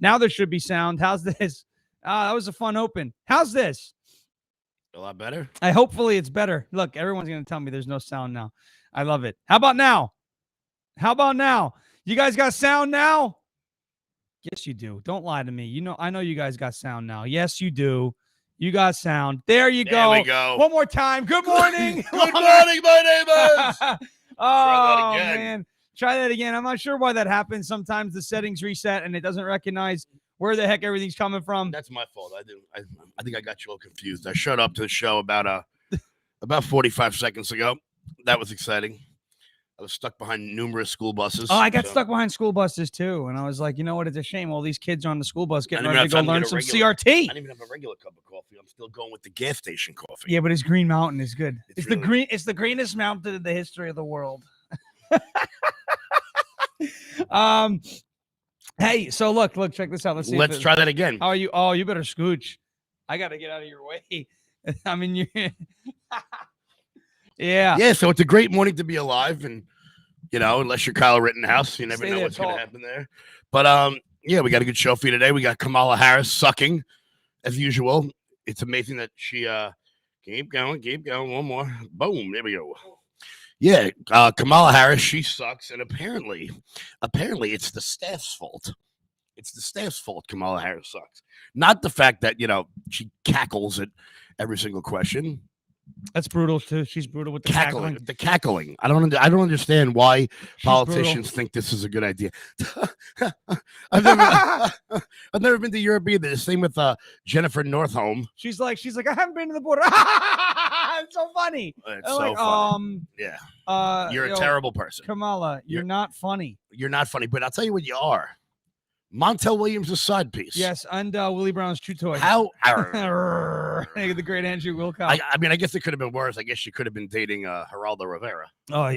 Now there should be sound. How's this? That was a fun open. How's this? A lot better. Hopefully it's better. Look, everyone's going to tell me there's no sound now. I love it. How about now? You guys got sound now? Yes, you do. Don't lie to me. I know you guys got sound now. Yes, you do. You got sound. There you go. There we go. One more time. Good morning. Good morning, my neighbors. Oh, man. Try that again. I'm not sure why that happens. Sometimes the settings reset and it doesn't recognize where the heck everything's coming from. That's my fault. I think I got you all confused. I showed up to the show about 45 seconds ago. That was exciting. I was stuck behind numerous school buses. Oh, I got stuck behind school buses too. And I was like, you know what? It's a shame. All these kids are on the school bus getting ready to go learn some CRT. I didn't even have a regular cup of coffee. I'm still going with the gas station coffee. Yeah, but his Green Mountain is good. It's really it's the greenest mountain in the history of the world. Hey, so look, check this out. Let's try that again. How are you? Oh, you better scooch. I got to get out of your way. I mean, you. Yeah. So it's a great morning to be alive, and unless you're Kyle Rittenhouse, you never know what's going to happen there. But we got a good show for you today. We got Kamala Harris sucking as usual. It's amazing that she keep going. One more. Boom. There we go. Yeah, Kamala Harris, she sucks, and apparently it's the staff's fault. It's the staff's fault Kamala Harris sucks. Not the fact that, she cackles at every single question. That's brutal too. She's brutal with the cackling. The cackling. I don't understand why politicians think this is a good idea. I've never been to Europe either. The same with Jennifer Northholm. She's like, I haven't been to the border. It's so funny. It's so funny. Yeah. You're a terrible person. Kamala, you're not funny. You're not funny, but I'll tell you what you are. Montel Williams' side piece. Yes, and Willie Brown's true toy. How? The great Andrew Wilcox. I mean, I guess it could have been worse. I guess she could have been dating Geraldo Rivera.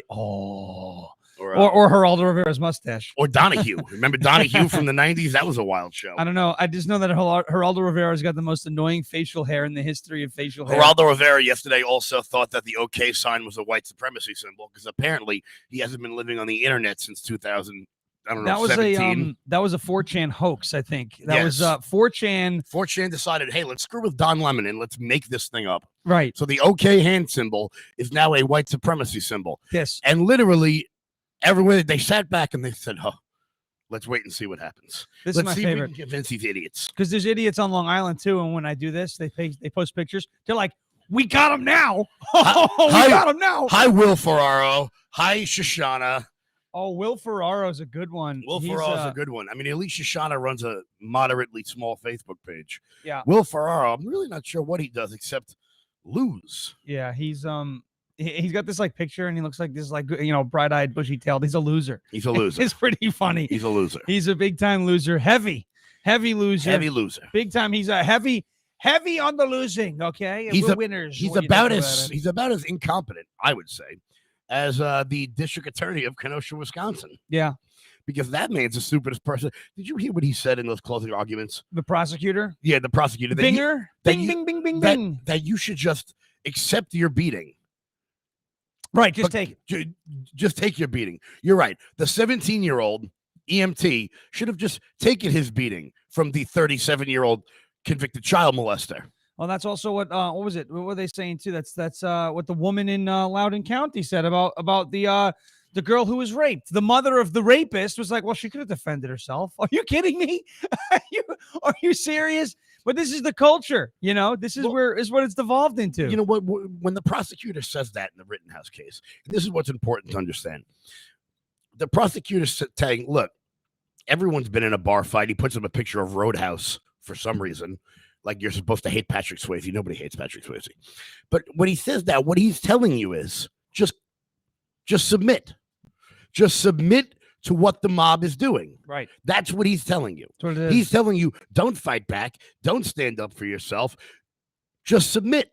Or Geraldo Rivera's mustache. Or Donahue. Remember Donahue from the 90s? That was a wild show. I don't know. I just know that Geraldo Rivera's got the most annoying facial hair in the history of facial hair. Geraldo Rivera yesterday also thought that the OK sign was a white supremacy symbol because apparently he hasn't been living on the internet since 2000. I don't know. That was a 4chan hoax, I think. That was 4chan. 4chan decided, hey, let's screw with Don Lemon and let's make this thing up. Right. So the OK hand symbol is now a white supremacy symbol. Yes. And literally everywhere they sat back and they said, let's wait and see what happens. Let's is my favorite. If we can convince these idiots. Because there's idiots on Long Island too, and when I do this, they post pictures. They're like, we got him now. We got him now. Hi, Will Ferraro. Hi, Shoshana. Oh, Will Ferraro's a good one. Will Ferraro's a good one. I mean, at least Shoshana runs a moderately small Facebook page. Yeah. Will Ferraro, I'm really not sure what he does except lose. Yeah, he's got this like picture and he looks like this bright-eyed, bushy-tailed. He's a loser. It's pretty funny. He's a loser. He's a big-time loser. Heavy loser. Heavy loser. Big time. He's a heavy on the losing, okay? And we're winners. He's about as incompetent, I would say, as the district attorney of Kenosha, Wisconsin. Yeah. Because that man's the stupidest person. Did you hear what he said in those closing arguments? The prosecutor? Yeah, the prosecutor. Binger? Bing. That you should just accept your beating. Right, just take it. Just take your beating. You're right. The 17-year-old EMT should have just taken his beating from the 37-year-old convicted child molester. Well, that's also what was it? What were they saying too? That's what the woman in Loudoun County said about the girl who was raped. The mother of the rapist was like, "Well, she could have defended herself." Are you kidding me? Are you serious? But this is the culture, This is what it's devolved into. You know what? When the prosecutor says that in the Rittenhouse case, this is what's important to understand. The prosecutor's saying, "Look, everyone's been in a bar fight." He puts up a picture of Roadhouse for some reason. Like you're supposed to hate Patrick Swayze. Nobody hates Patrick Swayze. But when he says that, what he's telling you is just submit. Just submit to what the mob is doing. Right. That's what he's telling you. That's what it is. He's telling you, don't fight back. Don't stand up for yourself. Just submit.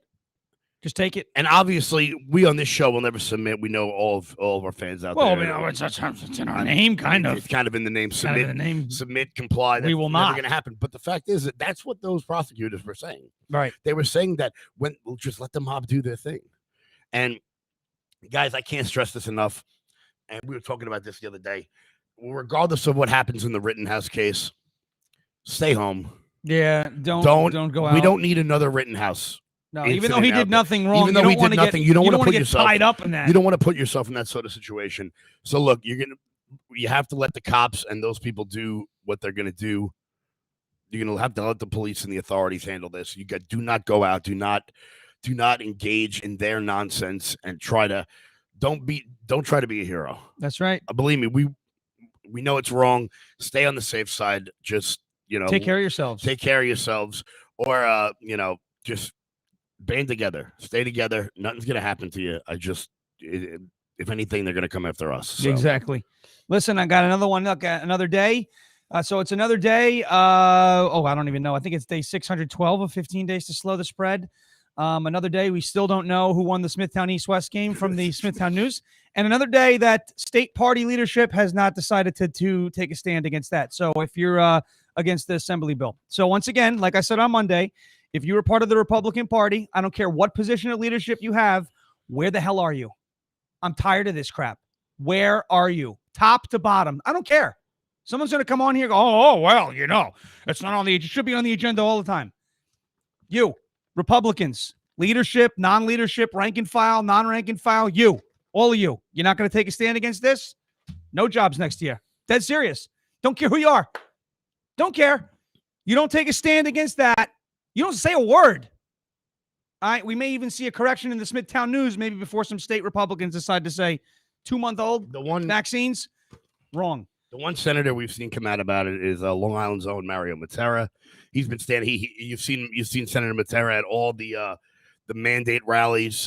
Just take it. And obviously, we on this show will never submit. We know all of our fans out there. Well, it's in our name, kind of. It's kind of in the name. Submit, submit, comply. We will not. Never going to happen. But the fact is that that's what those prosecutors were saying. Right. They were saying that we'll just let the mob do their thing. And guys, I can't stress this enough. And we were talking about this the other day. Regardless of what happens in the Rittenhouse case, stay home. Yeah, don't go out. We don't need another Rittenhouse. No, even though he did nothing wrong, even though he did nothing, you don't want to put yourself tied up in that. You don't want to put yourself in that sort of situation. So look, you have to let the cops and those people do what they're going to do. You're going to have to let the police and the authorities handle this. Do not go out. Do not engage in their nonsense and don't try to be a hero. That's right. Believe me, we know it's wrong. Stay on the safe side. Just, take care of yourselves. Take care of yourselves, or just band together. Stay together. Nothing's going to happen to you. If anything, they're going to come after us. So. Exactly. Listen, I got another one. Look, another day. So it's another day. I don't even know. I think it's day 612 of 15 days to slow the spread. Another day. We still don't know who won the Smithtown East-West game from the Smithtown News. And another day that state party leadership has not decided to take a stand against that. So if you're against the assembly bill. So once again, like I said on Monday, if you were part of the Republican Party, I don't care what position of leadership you have, where the hell are you? I'm tired of this crap. Where are you? Top to bottom. I don't care. Someone's going to come on here and go, well, it's not on it should be on the agenda all the time. You, Republicans, leadership, non-leadership, rank and file, non-rank and file, all of you. You're not going to take a stand against this? No jobs next year. Dead serious. Don't care who you are. Don't care. You don't take a stand against that. You don't say a word. All right, we may even see a correction in the Smithtown News maybe before some state Republicans decide to say 2-month-old vaccines. Wrong. The one senator we've seen come out about it is Long Island's own Mario Matera. He's been standing. You've seen Senator Matera at all the mandate rallies.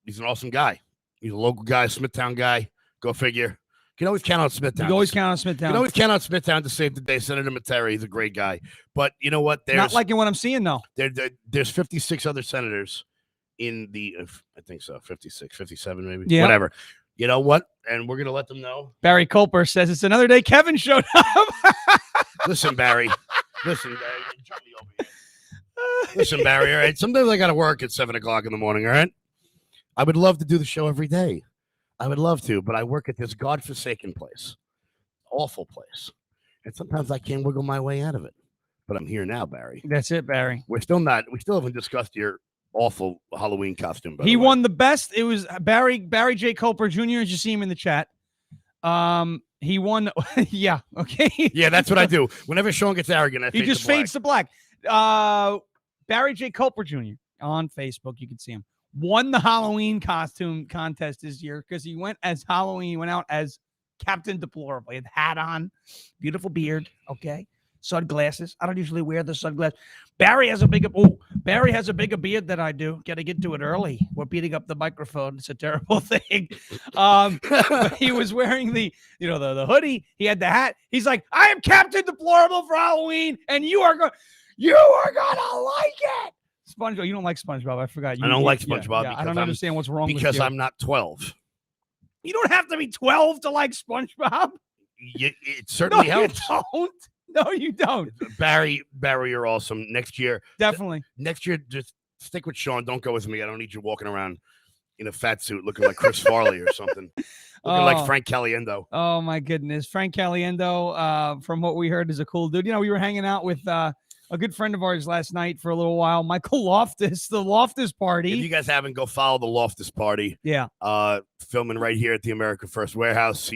He's an awesome guy. He's a local guy, Smithtown guy. Go figure. You can always count on Smithtown. You always count on Smithtown. You can always count on Smithtown to save the day. Senator Matera, he's a great guy. But you know what? Not liking what I'm seeing, though. There's 56 other senators in the, I think so, 56, 57 maybe. Yeah. Whatever. You know what? And we're going to let them know. Barry Culper says it's another day Kevin showed up. Listen, Barry. Listen, Barry. Listen, Barry, all right? Sometimes I got to work at 7 o'clock in the morning, all right? I would love to do the show every day. I would love to, but I work at this godforsaken place. Awful place. And sometimes I can't wiggle my way out of it. But I'm here now, Barry. That's it, Barry. We still haven't discussed your awful Halloween costume. He won the best. It was Barry J. Culper Jr., as you see him in the chat. He won. Yeah. Okay. Yeah, that's what I do. Whenever Sean gets arrogant, he just fades to black. Barry J. Culper Jr. on Facebook. You can see him. Won the Halloween costume contest this year because he went as Halloween. He went out as Captain Deplorable. He had the hat on, beautiful beard. Okay. Sunglasses. I don't usually wear the sunglasses. Barry has a bigger beard than I do. Got to get to it early. We're beating up the microphone. It's a terrible thing. But he was wearing the hoodie. He had the hat. He's like, I am Captain Deplorable for Halloween, and you are gonna like it. SpongeBob, you don't like SpongeBob. I forgot. I don't like SpongeBob. Yeah, I don't understand what's wrong with you. Because I'm not 12. You don't have to be 12 to like SpongeBob. It certainly helps. You don't. No, you don't. Barry, you're awesome. Next year. Definitely. Next year, just stick with Sean. Don't go with me. I don't need you walking around in a fat suit looking like Chris Farley or something. Looking like Frank Caliendo. Oh, my goodness. Frank Caliendo, from what we heard, is a cool dude. We were hanging out with a good friend of ours last night for a little while, Michael Loftus, the Loftus Party. If you guys haven't, go follow the Loftus Party. Yeah. Filming right here at the America First Warehouse.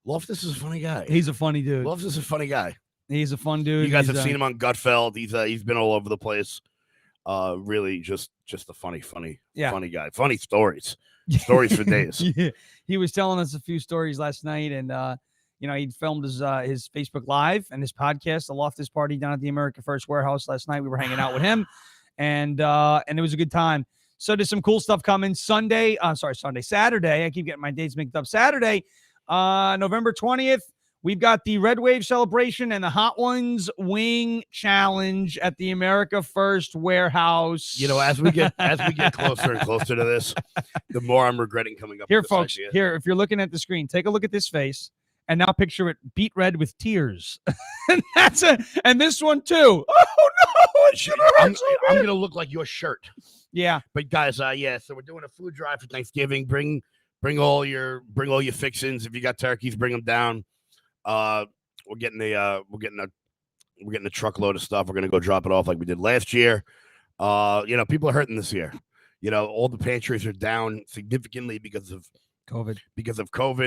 Loftus is a funny guy. He's a funny dude. Loftus is a funny guy. He's a fun dude. You guys have seen him on Gutfeld. He's been all over the place. Really just a funny guy. Funny stories. Stories for days. Yeah. He was telling us a few stories last night, and he'd filmed his Facebook Live and his podcast, the Loftus Party, down at the America First Warehouse last night. We were hanging out with him, and it was a good time. So there's some cool stuff coming. Saturday. I keep getting my dates mixed up. Saturday, November 20th, we've got the Red Wave celebration and the Hot Ones Wing Challenge at the America First Warehouse. As we get closer and closer to this, the more I'm regretting coming up here, with this folks. idea. Here, if you're looking at the screen, take a look at this face. And now picture it beet red with tears. And this one too. Oh no, I'm gonna look like your shirt. Yeah. But guys, so we're doing a food drive for Thanksgiving. Bring all your fixins. If you got turkeys, bring them down. we're getting a truckload of stuff. We're gonna go drop it off like we did last year. People are hurting this year. All the pantries are down significantly because of COVID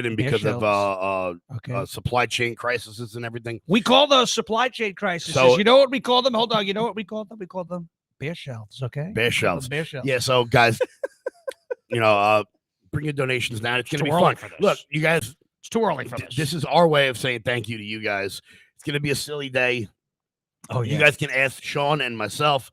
and because of supply chain crises and everything. We call those supply chain crises. You know what we call them? Hold on. You know what we call them? We call them bear shelves. Okay. Bear shelves. Bear shelves. Yeah. So guys, bring your donations down. It's going to be fun. Look, you guys, it's too early for this. This is our way of saying thank you to you guys. It's going to be a silly day. Oh, yeah. You guys can ask Sean and myself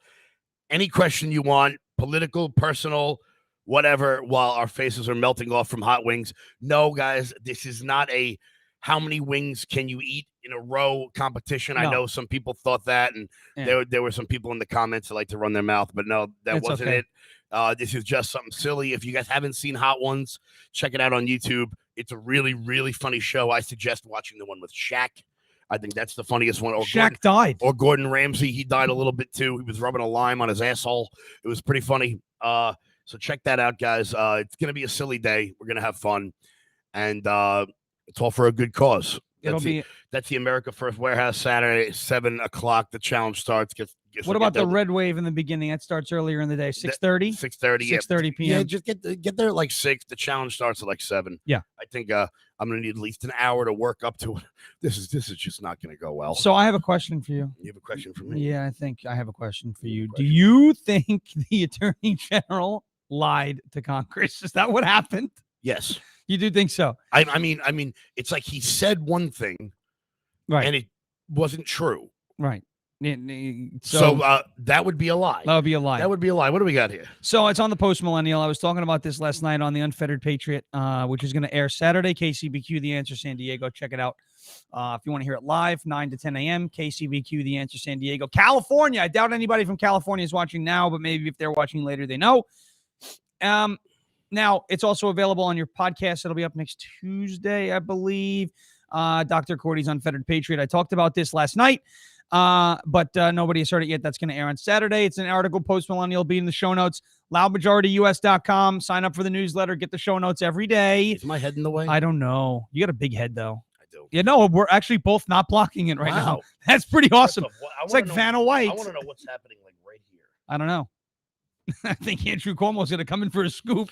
any question you want, political, personal, whatever, while our faces are melting off from hot wings. No, guys, this is not a how many wings can you eat in a row competition. No. I know some people thought that, and there were some people in the comments that like to run their mouth, but no, that wasn't it. This is just something silly. If you guys haven't seen Hot Ones, check it out on YouTube. It's a really, really funny show. I suggest watching the one with Shaq. I think that's the funniest one. Shaq died. Or Gordon Ramsay. He died a little bit too. He was rubbing a lime on his asshole. It was pretty funny. So check that out, guys. It's going to be a silly day. We're going to have fun. And it's all for a good cause. That's the America First Warehouse, Saturday, 7 o'clock. The challenge starts. What about the red wave in the beginning? That starts earlier in the day, 6:30? 6:30. 6:30 p.m. Yeah, just get there at like 6. The challenge starts at like 7. Yeah. I think I'm going to need at least an hour to work up to it. This is just not going to go well. So I have a question for you. You have a question for me? Yeah, I think I have a question for you. Do you think the Attorney General lied to Congress? Is that what happened? Yes. You do think so? I mean, it's like he said one thing, right, and it wasn't true. Right. So that would be a lie. That would be a lie. That would be a lie. What do we got here? So it's on the Post Millennial. I was talking about this last night on the Unfettered Patriot, which is going to air Saturday. KCBQ, The Answer San Diego. Check it out. If you want to hear it live, 9 to 10 a.m. KCBQ, The Answer San Diego. California. I doubt anybody from California is watching now, but maybe if they're watching later, they know. Now, it's also available on your podcast. It'll be up next Tuesday, I believe. Dr. Cordy's Unfettered Patriot. I talked about this last night, but nobody has heard it yet. That's going to air on Saturday. It's an article. Post Millennial will be in the show notes. LoudMajorityUS.com. Sign up for the newsletter. Get the show notes every day. Is my head in the way? I don't know. You got a big head, though. I do. You know, we're actually both not blocking it right now. That's pretty awesome. It's like Vanna White. I want to know what's happening like right here. I don't know. I think Andrew Cuomo's going to come in for a scoop.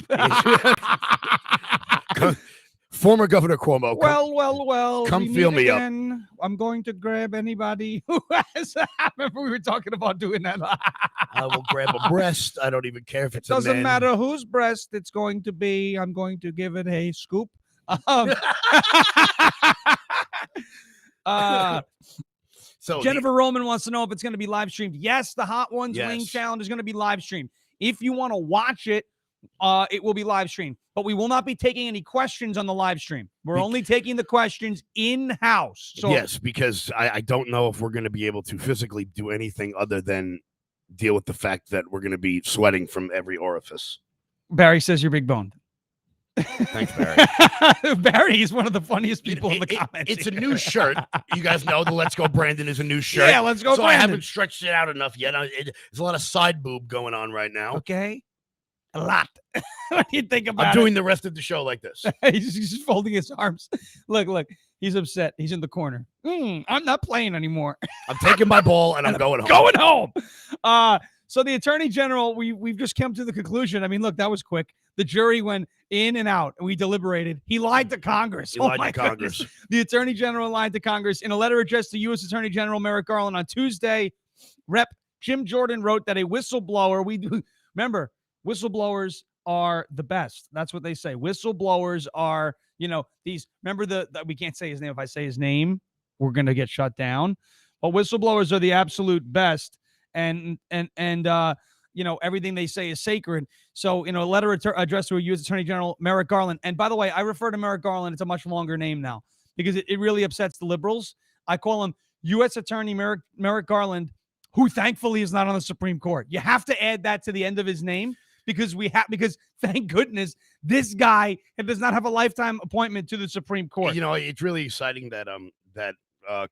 Former Governor Cuomo. Well. Come feel me up. I'm going to grab anybody who has. I remember we were talking about doing that. I will grab a breast. I don't even care if it's a man. Doesn't matter whose breast it's going to be. I'm going to give it a scoop. So Jennifer Roman wants to know if it's going to be live streamed. Yes, the Hot Ones Wing Challenge is going to be live streamed. If you want to watch it, it will be live streamed. But we will not be taking any questions on the live stream. We're only taking the questions in-house. So yes, because I don't know if we're going to be able to physically do anything other than deal with the fact that we're going to be sweating from every orifice. Barry says you're big boned. Thanks, Barry. Barry is one of the funniest people in the comments. It's a new shirt. You guys know the Let's Go Brandon is a new shirt. Yeah, Let's Go Brandon. I haven't stretched it out enough yet. There's a lot of side boob going on right now. Okay. A lot. What do you think about it? I'm doing the rest of the show like this. He's just folding his arms. Look. He's upset. He's in the corner. I'm not playing anymore. I'm taking my ball and I'm going home. Going home. So the Attorney General, we've just come to the conclusion. I mean, look, that was quick. The jury went in and out, and we deliberated. He lied to Congress. He lied to Congress. Goodness. The Attorney General lied to Congress. In a letter addressed to U.S. Attorney General Merrick Garland on Tuesday, Rep. Jim Jordan wrote that a whistleblower, remember, whistleblowers are the best. That's what they say. Whistleblowers are, these, remember we can't say his name. If I say his name, we're going to get shut down. But whistleblowers are the absolute best. And everything they say is sacred. So, in a letter addressed to a U.S. Attorney General Merrick Garland, and by the way, I refer to Merrick Garland, it's a much longer name now because it really upsets the liberals. I call him U.S. Attorney Merrick Garland, who thankfully is not on the Supreme Court. You have to add that to the end of his name because thank goodness this guy does not have a lifetime appointment to the Supreme Court. It's really exciting that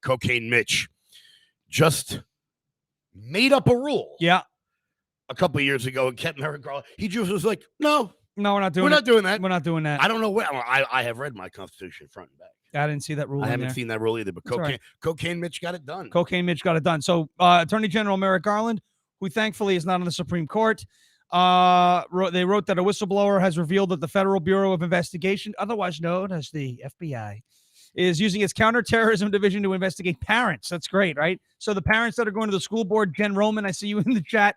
Cocaine Mitch just made up a rule. Yeah. A couple of years ago and kept Merrick Garland. He just was like, no, we're not doing that. We're not doing that. I don't know where. I have read my Constitution front and back. I didn't see that rule. I in haven't there. seen that rule either, but Cocaine Mitch got it done. Cocaine Mitch got it done. So Attorney General Merrick Garland, who thankfully is not on the Supreme Court, they wrote that a whistleblower has revealed that the Federal Bureau of Investigation, otherwise known as the FBI, is using its counterterrorism division to investigate parents. That's great, right? So the parents that are going to the school board, Jen Roman, I see you in the chat.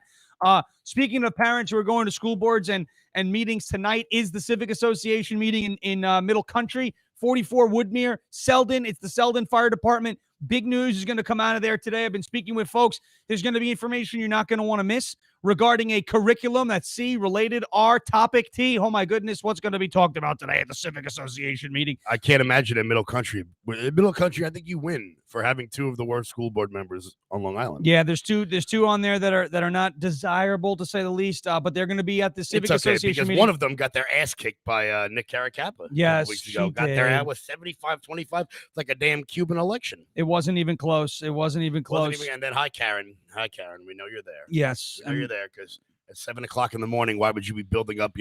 Speaking of parents who are going to school boards and meetings, tonight is the Civic Association meeting in Middle Country, 44 Woodmere, Selden. It's the Selden Fire Department. Big news is going to come out of there today. I've been speaking with folks. There's going to be information you're not going to want to miss regarding a curriculum that's C related, R topic T. Oh my goodness, what's going to be talked about today at the Civic Association meeting? I can't imagine in Middle Country. In Middle Country, I think you win for having two of the worst school board members on Long Island. Yeah, there's two on there that are not desirable to say the least, but they're going to be at the Civic Association because meeting. One of them got their ass kicked by Nick Caracappa. Yes, weeks ago. Got their ass with 75-25, like a damn Cuban election. It wasn't even close. And then hi Karen, we know you're there. Yes, we know you're there because at 7 o'clock in the morning, why would you be building up,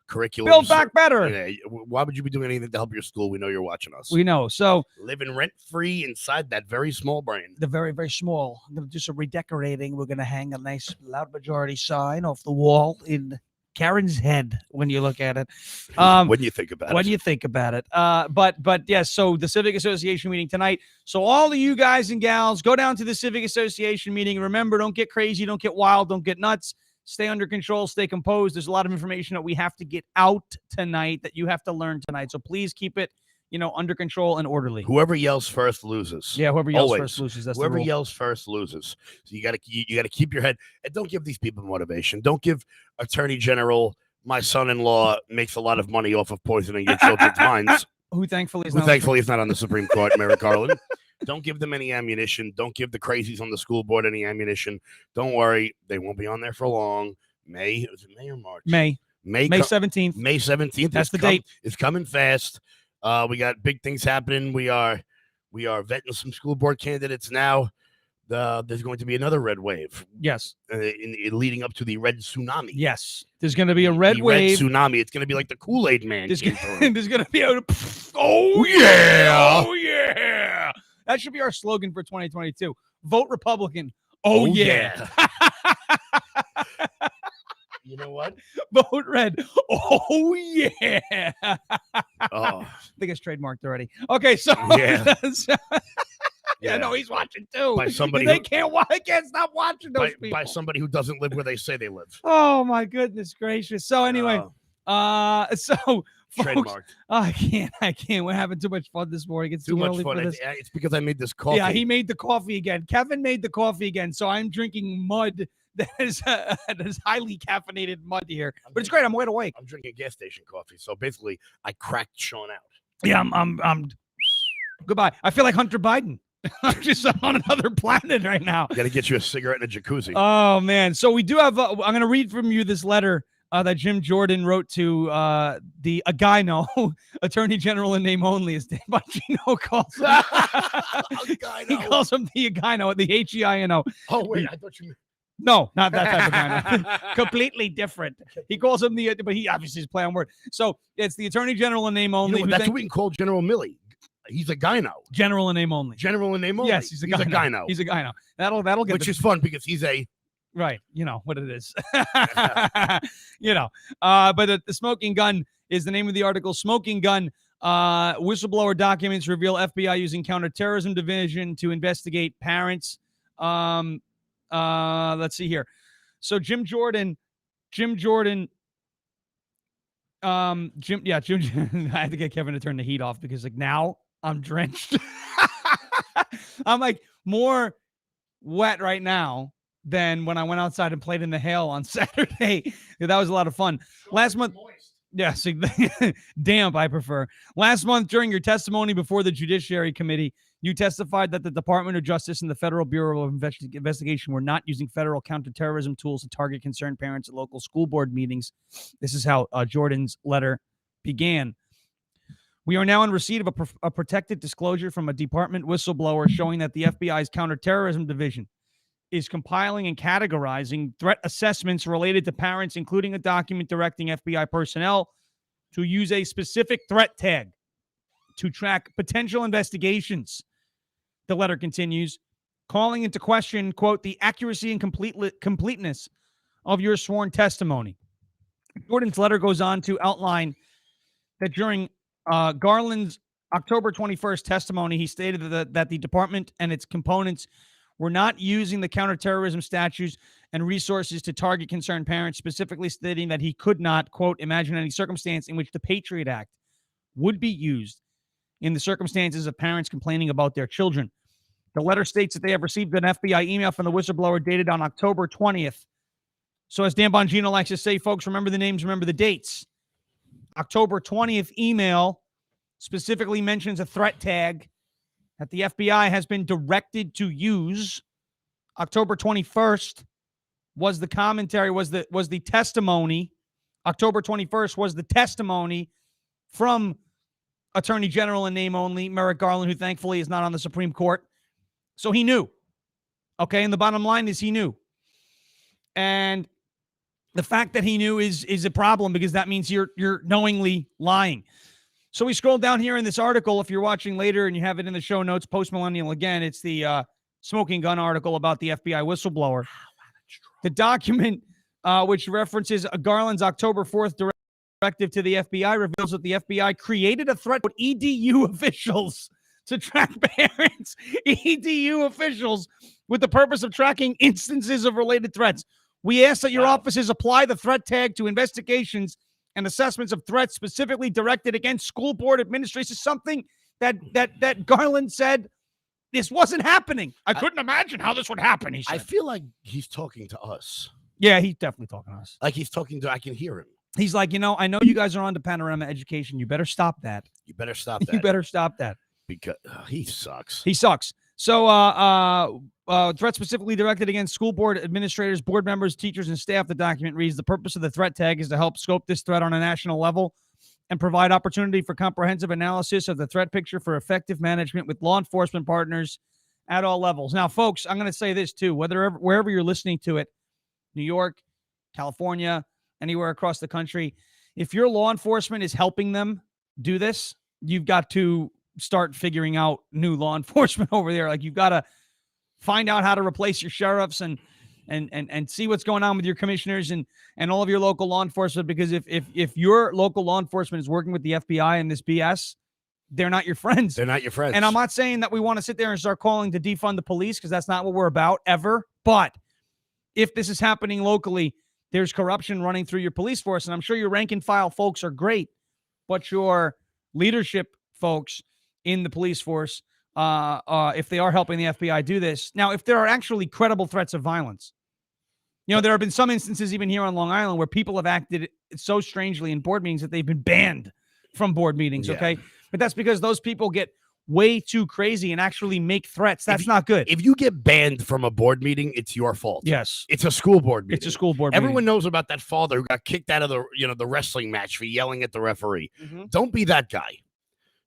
curriculum? Build back better. Yeah, why would you be doing anything to help your school? We know you're watching us. We know. So living rent free inside that very small brain. The very, very small. I'm going to do some redecorating. We're going to hang a nice loud majority sign off the wall in Karen's head when you look at it. When you think about it. But yes, so the Civic Association meeting tonight. So all of you guys and gals, go down to the Civic Association meeting. Remember, don't get crazy, don't get wild, don't get nuts. Stay under control, stay composed. There's a lot of information that we have to get out tonight that you have to learn tonight. So please keep it, under control and orderly. Whoever yells first loses. Yeah, whoever yells first loses. That's whoever the rule. yells first loses. So you got to keep your head, and don't give these people motivation. Don't give Attorney General, my son-in-law makes a lot of money off of poisoning your children's minds. Who thankfully is not on the Supreme Court, Merrick Garland. Don't give them any ammunition. Don't give the crazies on the school board any ammunition. Don't worry, they won't be on there for long. May or March? May 17th. May 17th. That's the date. It's coming fast. We got big things happening. We are vetting some school board candidates now. There's going to be another red wave. Yes. In leading up to the red tsunami. Yes. There's going to be a red wave. Red tsunami. It's going to be like the Kool-Aid man. There's going to be a oh yeah. Oh yeah. That should be our slogan for 2022. Vote Republican. Oh yeah. You know what? Vote red. Oh yeah. Oh. I think it's trademarked already. Okay, so yeah. Yeah, no, he's watching too. By somebody they can't stop watching those people. By somebody who doesn't live where they say they live. Oh my goodness gracious. So anyway, so trademarked. I can't. We're having too much fun this morning. It's too much early fun. for this. It's because I made this coffee. Yeah, he made the coffee again. Kevin made the coffee again. So I'm drinking mud that is highly caffeinated mud here. But it's great. I'm wide awake. I'm drinking gas station coffee. So basically, I cracked Sean out. Yeah, I'm goodbye. I feel like Hunter Biden. I'm just on another planet right now. Got to get you a cigarette and a jacuzzi. Oh man! So we do have. I'm going to read from you this letter that Jim Jordan wrote to the Agino Attorney General in name only, as Dan Bongino calls him. He calls him the Agino, the H-E-I-N-O. Oh wait, I thought you meant. No, not that type of Agino. Completely different. He calls him but he obviously is play on word. So it's the Attorney General in name only. That's what we can call General Milley. He's a gyno. General in name only. General in name only. Yes, he's a gyno. He's a gyno. That'll get which is fun because he's a right. You know what it is. But the smoking gun is the name of the article. Smoking gun. Whistleblower documents reveal FBI using counterterrorism division to investigate parents. Let's see here. So Jim Jordan. I had to get Kevin to turn the heat off because now I'm drenched. I'm like more wet right now than when I went outside and played in the hail on Saturday. That was a lot of fun. Last month. Yes, damp, I prefer. Last month, during your testimony before the Judiciary Committee, you testified that the Department of Justice and the Federal Bureau of Investigation were not using federal counterterrorism tools to target concerned parents at local school board meetings. This is how Jordan's letter began. We are now in receipt of a protected disclosure from a department whistleblower showing that the FBI's counterterrorism division is compiling and categorizing threat assessments related to parents, including a document directing FBI personnel to use a specific threat tag. to track potential investigations. The letter continues, calling into question, quote, the accuracy and completeness of your sworn testimony. Jordan's letter goes on to outline that during Garland's October 21st testimony, he stated that the department and its components were not using the counterterrorism statutes and resources to target concerned parents, specifically stating that he could not, quote, imagine any circumstance in which the Patriot Act would be used in the circumstances of parents complaining about their children. The letter states that they have received an FBI email from the whistleblower dated on October 20th. So as Dan Bongino likes to say, folks, remember the names, remember the dates. October 20th email specifically mentions a threat tag that the FBI has been directed to use. October 21st was the commentary, was the testimony. October 21st was the testimony from Attorney General in name only, Merrick Garland, who thankfully is not on the Supreme Court. So he knew. Okay, and the bottom line is he knew. And the fact that he knew is a problem, because that means you're knowingly lying. So we scroll down here in this article. If you're watching later and you have it in the show notes, Post-Millennial again, it's the smoking gun article about the FBI whistleblower. The document, which references Garland's October 4th directive to the FBI, reveals that the FBI created a threat with EDU officials to track parents, EDU officials, with the purpose of tracking instances of related threats. We ask that your offices apply the threat tag to investigations and assessments of threats specifically directed against school board administrators. Something that Garland said this wasn't happening. I couldn't imagine how this would happen, he said. I feel like he's talking to us. Yeah, he's definitely talking to us. Like he's talking to, I can hear him. He's like, I know you guys are on to Panorama Education. You better stop that. You better stop that. You better stop that. Because he sucks. He sucks. So threat specifically directed against school board administrators, board members, teachers, and staff. The document reads, the purpose of the threat tag is to help scope this threat on a national level and provide opportunity for comprehensive analysis of the threat picture for effective management with law enforcement partners at all levels. Now, folks, I'm going to say this too, wherever you're listening to it, New York, California, anywhere across the country, if your law enforcement is helping them do this, you've got to start figuring out new law enforcement over there. Like, you've got to find out how to replace your sheriffs and see what's going on with your commissioners and all of your local law enforcement. Because if your local law enforcement is working with the FBI and this BS, they're not your friends. They're not your friends. And I'm not saying that we want to sit there and start calling to defund the police, because that's not what we're about ever. But if this is happening locally, there's corruption running through your police force. And I'm sure your rank and file folks are great, but your leadership folks in the police force, if they are helping the FBI do this. Now, if there are actually credible threats of violence, there have been some instances even here on Long Island where people have acted so strangely in board meetings that they've been banned from board meetings. Yeah. Okay. But that's because those people get way too crazy and actually make threats. That's not good. If you get banned from a board meeting, it's your fault. Yes. It's a school board meeting. It's a school board Everyone meeting. knows about that father who got kicked out of the wrestling match for yelling at the referee. Mm-hmm. Don't be that guy.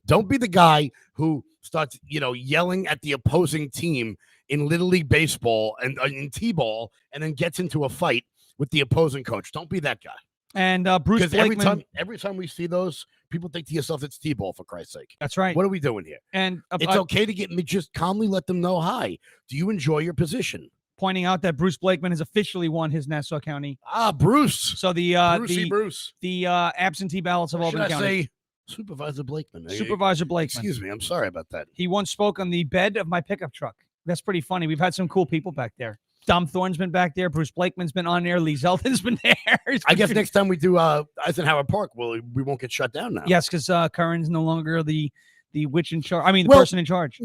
Don't be the guy who starts, yelling at the opposing team in Little League Baseball and in T-ball and then gets into a fight with the opposing coach. Don't be that guy. And Bruce Blakeman, every time we see those, people think to yourself, it's T-ball, for Christ's sake. That's right. What are we doing here? And it's okay to just calmly let them know, hi, do you enjoy your position? Pointing out that Bruce Blakeman has officially won his Nassau County. Bruce. So the absentee ballots of Albany County. Supervisor Blakeman. Supervisor Blakeman. Excuse me. I'm sorry about that. He once spoke on the bed of my pickup truck. That's pretty funny. We've had some cool people back there. Dom Thorne's been back there. Bruce Blakeman's been on there. Lee Zeldin's been there. I guess next time we do Eisenhower Park, we won't get shut down now. Yes, because Curran's no longer the witch in charge. I mean, the person in charge.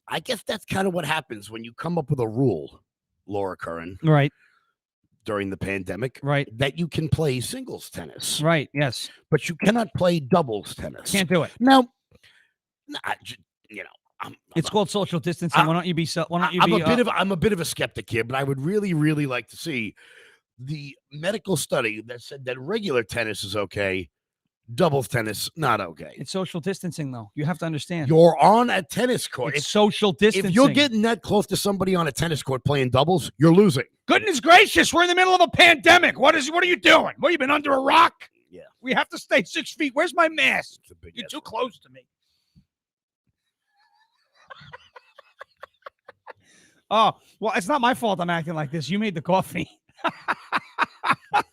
I guess that's kind of what happens when you come up with a rule, Laura Curran. Right. During the pandemic, right, that you can play singles tennis, right? Yes, but you cannot play doubles tennis. Can't do it now. It's called social distancing. Why don't you be? I'm a bit of a skeptic here, but I would really, really like to see the medical study that said that regular tennis is okay, doubles tennis not okay. It's social distancing, though. You have to understand. You're on a tennis court. It's social distancing. If you're getting that close to somebody on a tennis court playing doubles, you're losing. Goodness gracious, we're in the middle of a pandemic. What are you doing? What, you been under a rock? Yeah. We have to stay 6 feet. Where's my mask? You're too close to me. Oh, well, it's not my fault I'm acting like this. You made the coffee.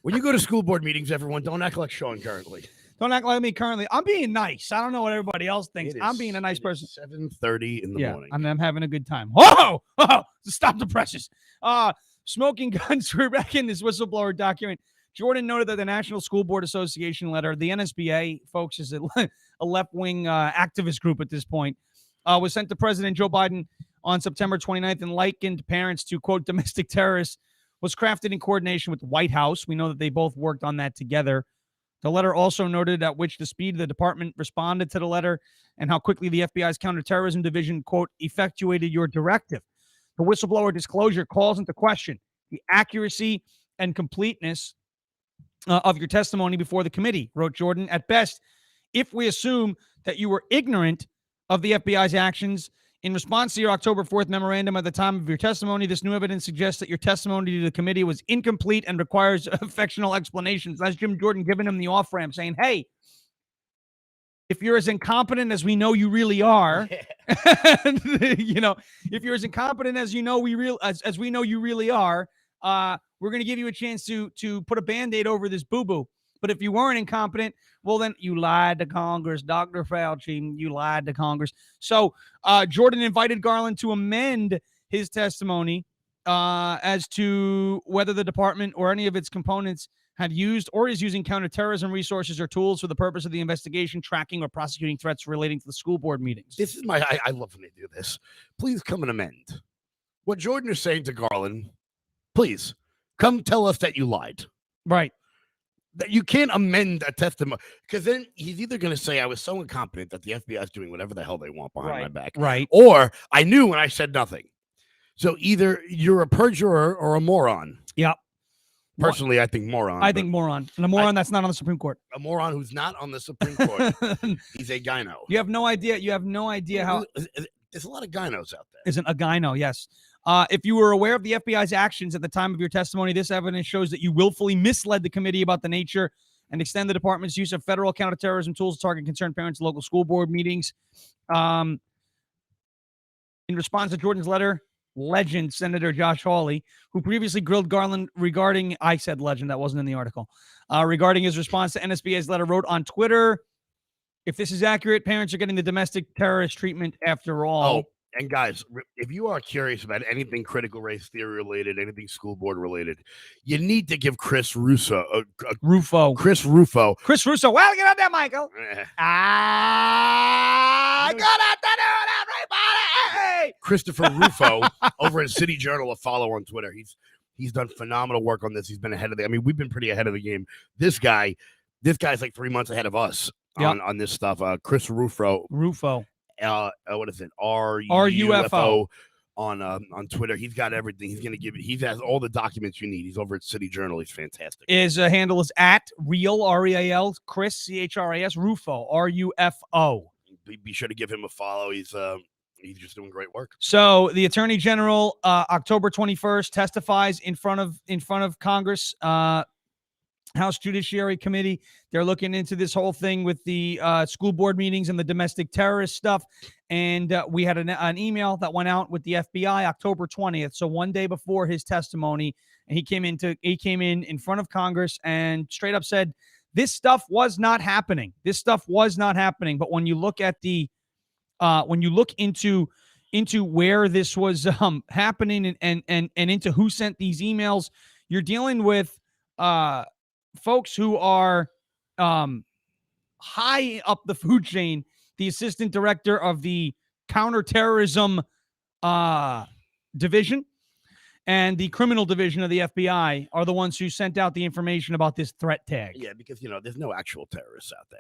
When you go to school board meetings, everyone, don't act like Sean currently. Don't act like me currently. I'm being nice. I don't know what everybody else thinks. I'm being a nice person. 7:30 in the morning. And I'm having a good time. Oh, stop the presses. Smoking guns. We're back in this whistleblower document. Jordan noted that the National School Board Association letter, the NSBA, folks, is a left-wing activist group at this point, was sent to President Joe Biden on September 29th and likened parents to, quote, domestic terrorists, was crafted in coordination with the White House. We know that they both worked on that together. The letter also noted at which the speed the department responded to the letter and how quickly the FBI's counterterrorism division, quote, effectuated your directive. The whistleblower disclosure calls into question the accuracy and completeness of your testimony before the committee, wrote Jordan. At best, if we assume that you were ignorant of the FBI's actions in response to your October 4th memorandum at the time of your testimony, this new evidence suggests that your testimony to the committee was incomplete and requires affectional explanations. That's Jim Jordan giving him the off-ramp, saying, hey, if you're as incompetent as we know you really are, if you're as incompetent as we know you really are, we're going to give you a chance to put a Band-Aid over this boo-boo. But if you weren't incompetent, well, then you lied to Congress. Dr. Fauci, you lied to Congress. So Jordan invited Garland to amend his testimony as to whether the department or any of its components had used or is using counterterrorism resources or tools for the purpose of the investigation, tracking, or prosecuting threats relating to the school board meetings. This is I love when they do this. Please come and amend. What Jordan is saying to Garland, please come tell us that you lied. Right. That you can't amend a testimony, because then he's either going to say I was so incompetent that the FBI is doing whatever the hell they want behind my back, right? Or I knew when I said nothing. So either you're a perjurer or a moron. Yep. Personally, I think moron. I think moron, and a moron that's not on the Supreme Court. A moron who's not on the Supreme Court. He's a gyno. You have no idea how. There's a lot of gynos out there. Isn't a gyno? Yes. If you were aware of the FBI's actions at the time of your testimony, this evidence shows that you willfully misled the committee about the nature and extent the department's use of federal counterterrorism tools to target concerned parents at local school board meetings. In response to Jordan's letter, legend Senator Josh Hawley, who previously grilled Garland regarding, I said legend, that wasn't in the article, regarding his response to NSBA's letter, wrote on Twitter, if this is accurate, parents are getting the domestic terrorist treatment after all. Oh. And guys, if you are curious about anything critical race theory related, anything school board related, you need to give Chris Russo. Chris Rufo. Well, get up there, Michael. Good afternoon, everybody. Christopher Rufo over at City Journal, a follow on Twitter. He's done phenomenal work on this. He's been ahead of we've been pretty ahead of the game. This guy's like 3 months ahead of us on this stuff. Chris Rufo. What is it? RUFO on Twitter. He's got everything. He's gonna give it. He has all the documents you need. He's over at City Journal. He's fantastic. His handle is at real REAL Chris CHRIS Rufo RUFO. Be sure to give him a follow. He's just doing great work. So the Attorney General, October 21st, testifies in front of Congress. House Judiciary Committee. They're looking into this whole thing with the school board meetings and the domestic terrorist stuff. And we had an email that went out with the FBI October 20th. So one day before his testimony, and he came in front of Congress and straight up said, this stuff was not happening. But when you look at when you look into where this was happening and into who sent these emails, you're dealing with folks who are high up the food chain. The assistant director of the counterterrorism division and the criminal division of the FBI are the ones who sent out the information about this threat tag. Yeah, because, there's no actual terrorists out there.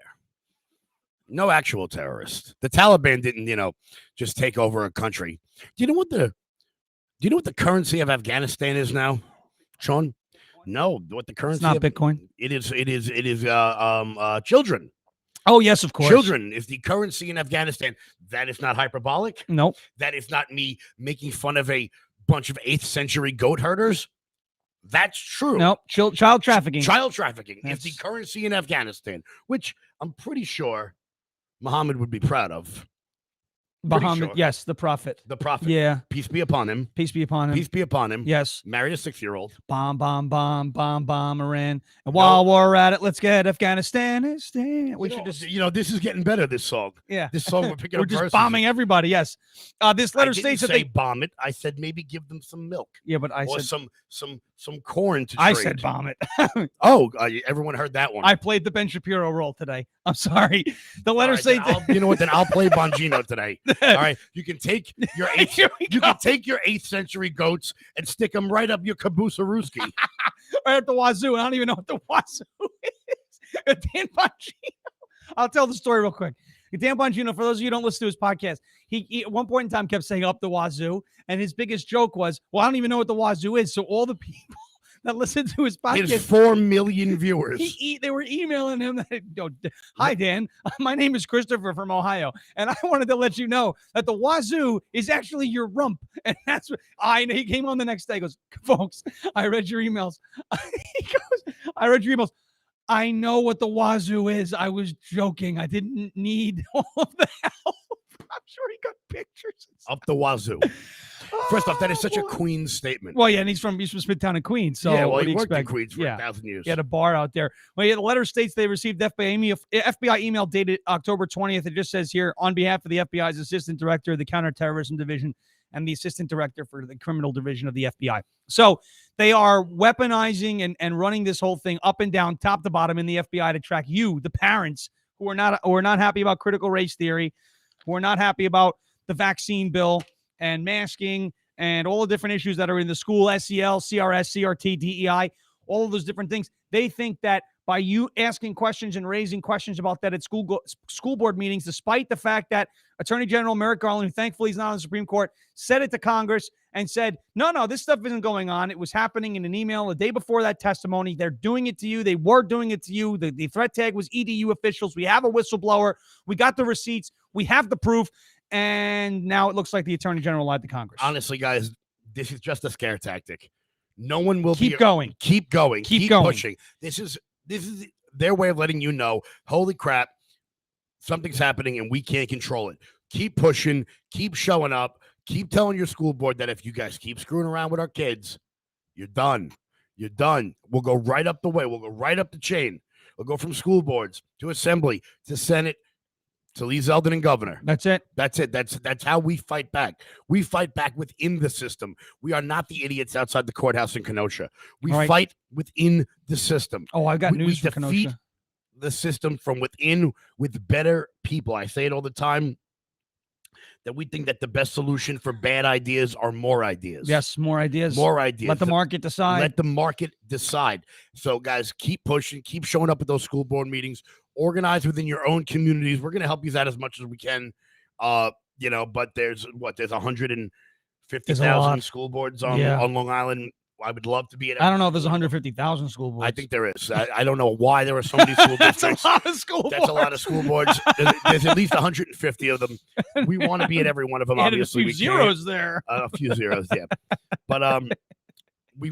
No actual terrorists. The Taliban didn't, just take over a country. Do you know what the currency of Afghanistan is now, Sean? No, what the currency? It's not Bitcoin. It is children. Oh yes, of course. Children is the currency in Afghanistan. That is not hyperbolic. Nope. That is not me making fun of a bunch of 8th century goat herders. That's true. Nope. Child trafficking. Child trafficking is the currency in Afghanistan, which I'm pretty sure Muhammad would be proud of. Muhammad, yes, the prophet. The prophet. Yeah. Peace be upon him. Peace be upon him. Peace be upon him. Yes. Married a 6-year-old. Bomb, bomb, bomb, bomb, bomb, Iran. And while we're at it, let's get Afghanistan. We should just, this is getting better. This song. Yeah. This song we're picking we're up just verses. bombing everybody. Yes. This letter states that they bomb it. I said maybe give them some milk. Yeah, but I or said some corn to trade. I said bomb it. Everyone heard that one. I played the Ben Shapiro role today. I'm sorry. The letter says you know what? Then I'll play Bongino today. All right. You can take your 8th century goats and stick them right up your caboose Ruski. Right at the wazoo. I don't even know what the wazoo is. Dan Bongino. I'll tell the story real quick. Dan Bongino, for those of you who don't listen to his podcast, he at one point in time kept saying up the wazoo, and his biggest joke was, well, I don't even know what the wazoo is. So all the people that listen to his podcast, he has 4 million viewers. They were emailing him that, hi, Dan, my name is Christopher from Ohio, and I wanted to let you know that the wazoo is actually your rump. And that's what he came on the next day. He goes, folks, I read your emails. I read your emails. I know what the wazoo is. I was joking. I didn't need all of the help. I'm sure he got pictures. Up the wazoo. First off, that is such a Queens statement. Well, yeah, and he's from Smithtown in Queens. So he worked in Queens for 1,000 years. He had a bar out there. Well, the letter states they received FBI email dated October 20th. It just says here, on behalf of the FBI's Assistant Director of the Counterterrorism Division and the Assistant Director for the Criminal Division of the FBI. So they are weaponizing and running this whole thing up and down, top to bottom in the FBI to track you, the parents, who are not happy about critical race theory, who are not happy about the vaccine bill and masking and all the different issues that are in the school, SEL, CRS, CRT, DEI, all of those different things. They think that by you asking questions and raising questions about that at school board meetings, despite the fact that Attorney General Merrick Garland, who thankfully is not on the Supreme Court, said it to Congress and said, no, this stuff isn't going on. It was happening in an email the day before that testimony. They're doing it to you. They were doing it to you. The threat tag was EDU officials. We have a whistleblower. We got the receipts. We have the proof. And now it looks like the Attorney General lied to Congress. Honestly, guys, this is just a scare tactic. No one will keep going. Keep going. Keep going. Pushing. This is their way of letting you know, holy crap, something's happening and we can't control it. Keep pushing. Keep showing up. Keep telling your school board that if you guys keep screwing around with our kids, you're done. You're done. We'll go right up the way. We'll go right up the chain. We'll go from school boards to assembly to Senate to Lee Zeldin and governor. That's it. That's it. That's how we fight back. We fight back within the system. We are not the idiots outside the courthouse in Kenosha. We fight within the system. Oh, I've got news for defeat Kenosha. The system from within with better people. I say it all the time that we think that the best solution for bad ideas are more ideas. Yes, more ideas. More ideas. Let the market decide. Let the market decide. So, guys, keep pushing. Keep showing up at those school board meetings. Organize within your own communities. We're going to help you out as much as we can. But there's 150,000 school boards on Long Island. I would love to be at. I don't know if there's 150,000 school boards. I think there is. I don't know why there are so many school districts. That's a lot of school boards. That's a lot of school boards. There's at least 150 of them. We want to be at every one of them. Obviously, a few zeros there. A few zeros, yeah. But we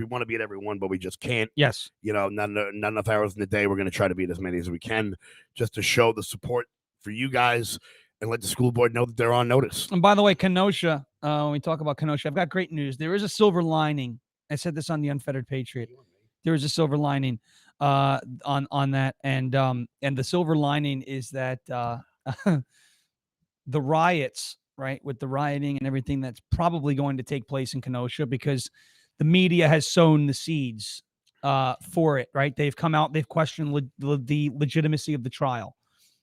want to be at every one, but we just can't. Yes. Not enough hours in the day. We're going to try to be at as many as we can, just to show the support for you guys and let the school board know that they're on notice. And by the way, Kenosha, when we talk about Kenosha, I've got great news. There is a silver lining. I said this on the Unfettered Patriot. There is a silver lining on that. And the silver lining is that the riots, right, with the rioting and everything that's probably going to take place in Kenosha, because the media has sown the seeds for it, right? They've come out, they've questioned the legitimacy of the trial,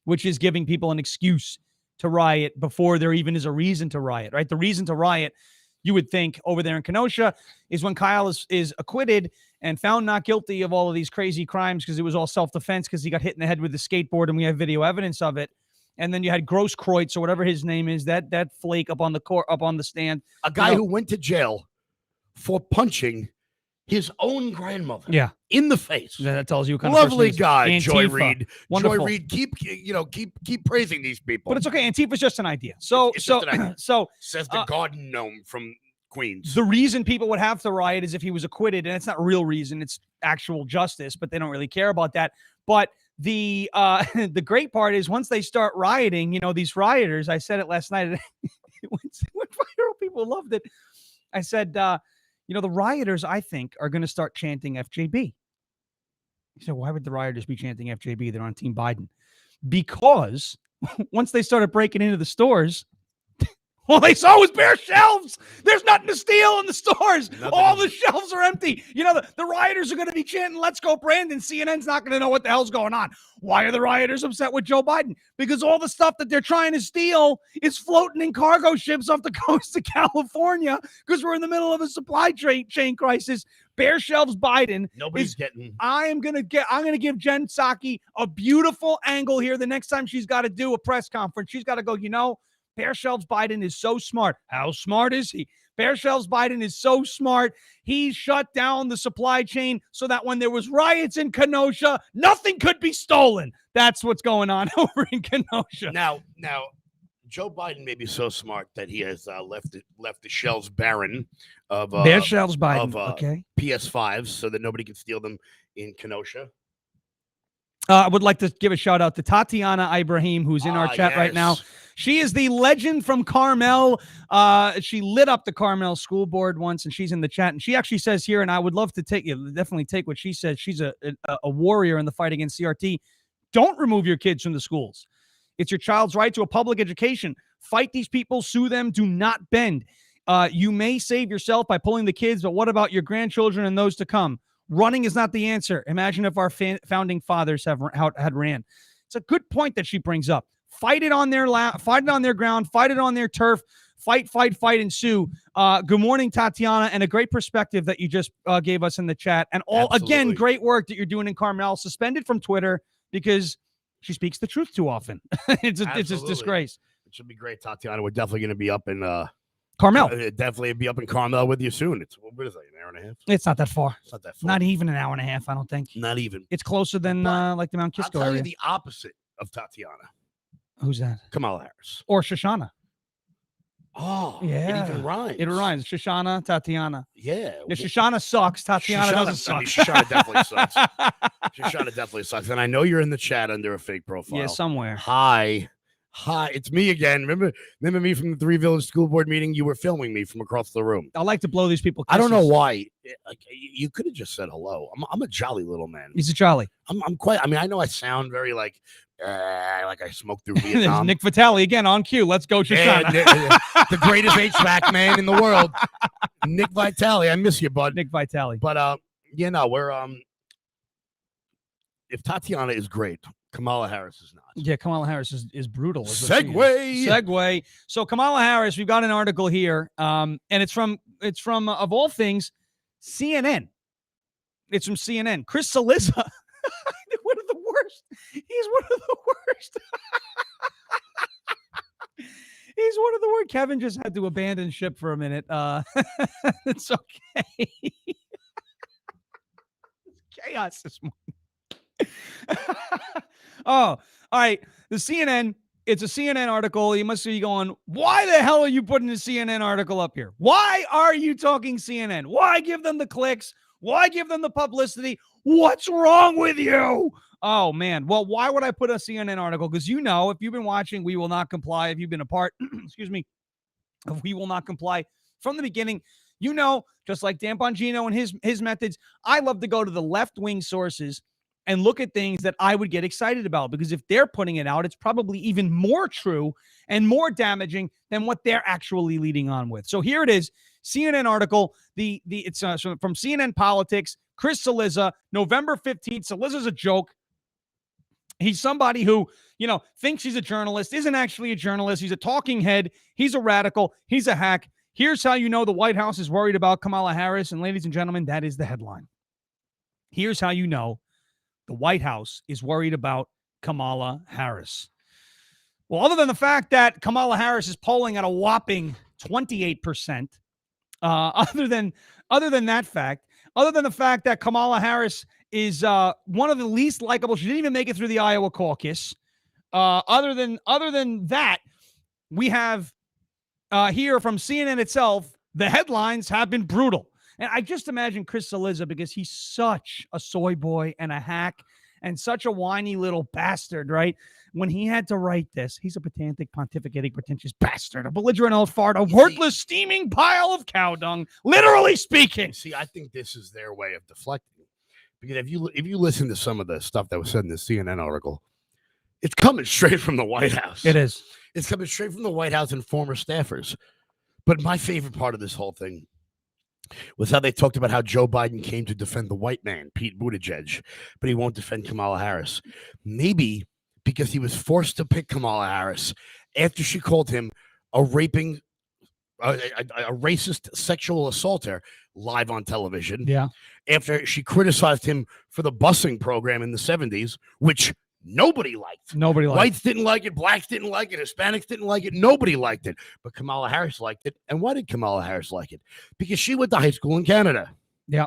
which is giving people an excuse to riot before there even is a reason to riot, right? The reason to riot, you would think, over there in Kenosha is when Kyle is acquitted and found not guilty of all of these crazy crimes because it was all self-defense because he got hit in the head with the skateboard and we have video evidence of it. And then you had Grosskreutz or whatever his name is, that flake up on the court, up on the stand. A guy who went to jail for punching his own grandmother in the face. That tells you what kind lovely of guy, Antifa. Joy Reid. Wonderful. Joy Reid, keep praising these people. But it's okay. Antifa's just an idea. So says the garden gnome from Queens. The reason people would have to riot is if he was acquitted, and it's not real reason, it's actual justice, but they don't really care about that. But the great part is once they start rioting, these rioters, I said it last night, when viral people loved it. I said, the rioters, I think, are going to start chanting FJB. He said, why would the rioters be chanting FJB? They're on Team Biden. Because once they started breaking into the stores, all they saw was bare shelves. There's nothing to steal in the stores. All the shelves are empty. The rioters are going to be chanting, let's go, Brandon. CNN's not going to know what the hell's going on. Why are the rioters upset with Joe Biden? Because all the stuff that they're trying to steal is floating in cargo ships off the coast of California because we're in the middle of a supply chain crisis. Bare shelves Biden. Nobody's getting. I'm going to give Jen Psaki a beautiful angle here the next time she's got to do a press conference. She's got to go, Bare shelves Biden is so smart. How smart is he? Bare shelves Biden is so smart. He shut down the supply chain so that when there was riots in Kenosha, nothing could be stolen. That's what's going on over in Kenosha. Now, Joe Biden may be so smart that he has left the shelves barren of bare shelves Biden. Okay. PS5s so that nobody can steal them in Kenosha. I would like to give a shout out to Tatiana Ibrahim, who's in our chat right now. She is the legend from Carmel. She lit up the Carmel school board once, and she's in the chat. And she actually says here, and I would love to definitely take what she said. She's a warrior in the fight against CRT. Don't remove your kids from the schools. It's your child's right to a public education. Fight these people, sue them, do not bend. You may save yourself by pulling the kids, but what about your grandchildren and those to come? Running is not the answer. Imagine if our founding fathers had ran. It's a good point that she brings up. Fight it on their fight it on their ground, fight it on their turf, fight, and sue. Good morning, Tatiana, and a great perspective that you just gave us in the chat. And again, great work that you're doing in Carmel. Suspended from Twitter because she speaks the truth too often. It's a disgrace. It should be great, Tatiana. We're definitely going to be up in Carmel. Definitely be up in Carmel with you soon. What is that, an hour and a half? It's not that far. It's not that far. Not even an hour and a half, I don't think. Not even. It's closer than like the Mount Kisco area. I'll tell area. you the opposite of Tatiana. Who's that? Kamala Harris. Or Shoshana. Oh, yeah. It even rhymes. It rhymes. Shoshana, Tatiana. Yeah. Shoshana sucks. Tatiana doesn't suck. I mean, Shoshana definitely sucks. Shoshana definitely sucks. And I know you're in the chat under a fake profile. Yeah, somewhere. Hi, it's me again. Remember me from the Three Village School Board meeting? You were filming me from across the room. I like to blow these people kisses. I don't know why. You could have just said hello. I'm a jolly little man. He's a jolly. I'm quite. I mean, I know I sound very like I smoked through Vietnam. Nick Vitale again on cue. Let's go, Shoshana. The greatest HVAC man in the world, Nick Vitale. I miss you, bud. Nick Vitale. But we're if Tatiana is great, Kamala Harris is not. Yeah, Kamala Harris is brutal. Segue. So Kamala Harris, we've got an article here, and it's from of all things, CNN. It's from CNN. Chris Cillizza, one of the worst. He's one of the worst. He's one of the worst. Kevin just had to abandon ship for a minute. It's okay. It's chaos this morning. Oh, all right. The CNN, it's a CNN article. You must be going, why the hell are you putting a CNN article up here? Why are you talking CNN? Why give them the clicks? Why give them the publicity? What's wrong with you? Oh, man. Well, why would I put a CNN article? Because if you've been watching We Will Not Comply, if you've been a part, excuse me, of We Will Not Comply from the beginning, just like Dan Bongino and his methods, I love to go to the left-wing sources and look at things that I would get excited about, because if they're putting it out, it's probably even more true and more damaging than what they're actually leading on with. So here it is, CNN article. It's from CNN Politics. Chris Cillizza, November 15th. Cillizza's a joke. He's somebody who, thinks he's a journalist, isn't actually a journalist. He's a talking head. He's a radical. He's a hack. Here's how you know the White House is worried about Kamala Harris. And ladies and gentlemen, that is the headline. Here's how you know the White House is worried about Kamala Harris. Well, other than the fact that Kamala Harris is polling at a whopping 28%, other than that fact, other than the fact that Kamala Harris is one of the least likable, she didn't even make it through the Iowa caucus. Other than that, we have here from CNN itself, the headlines have been brutal. And I just imagine Chris Cillizza, because he's such a soy boy and a hack and such a whiny little bastard, right? When he had to write this, he's a pedantic, pontificating, pretentious bastard, a belligerent old fart, a worthless, steaming pile of cow dung, literally speaking. See, I think this is their way of deflecting. Because if you listen to some of the stuff that was said in the CNN article, it's coming straight from the White House. It is. It's coming straight from the White House and former staffers. But my favorite part of this whole thing was how they talked about how Joe Biden came to defend the white man, Pete Buttigieg, but he won't defend Kamala Harris. Maybe because he was forced to pick Kamala Harris after she called him a raping, a racist sexual assaulter live on television. Yeah. After she criticized him for the busing program in the 70s, which nobody liked. Nobody liked. Whites didn't like it. Blacks didn't like it. Hispanics didn't like it. Nobody liked it. But Kamala Harris liked it. And why did Kamala Harris like it? Because she went to high school in Canada. Yeah.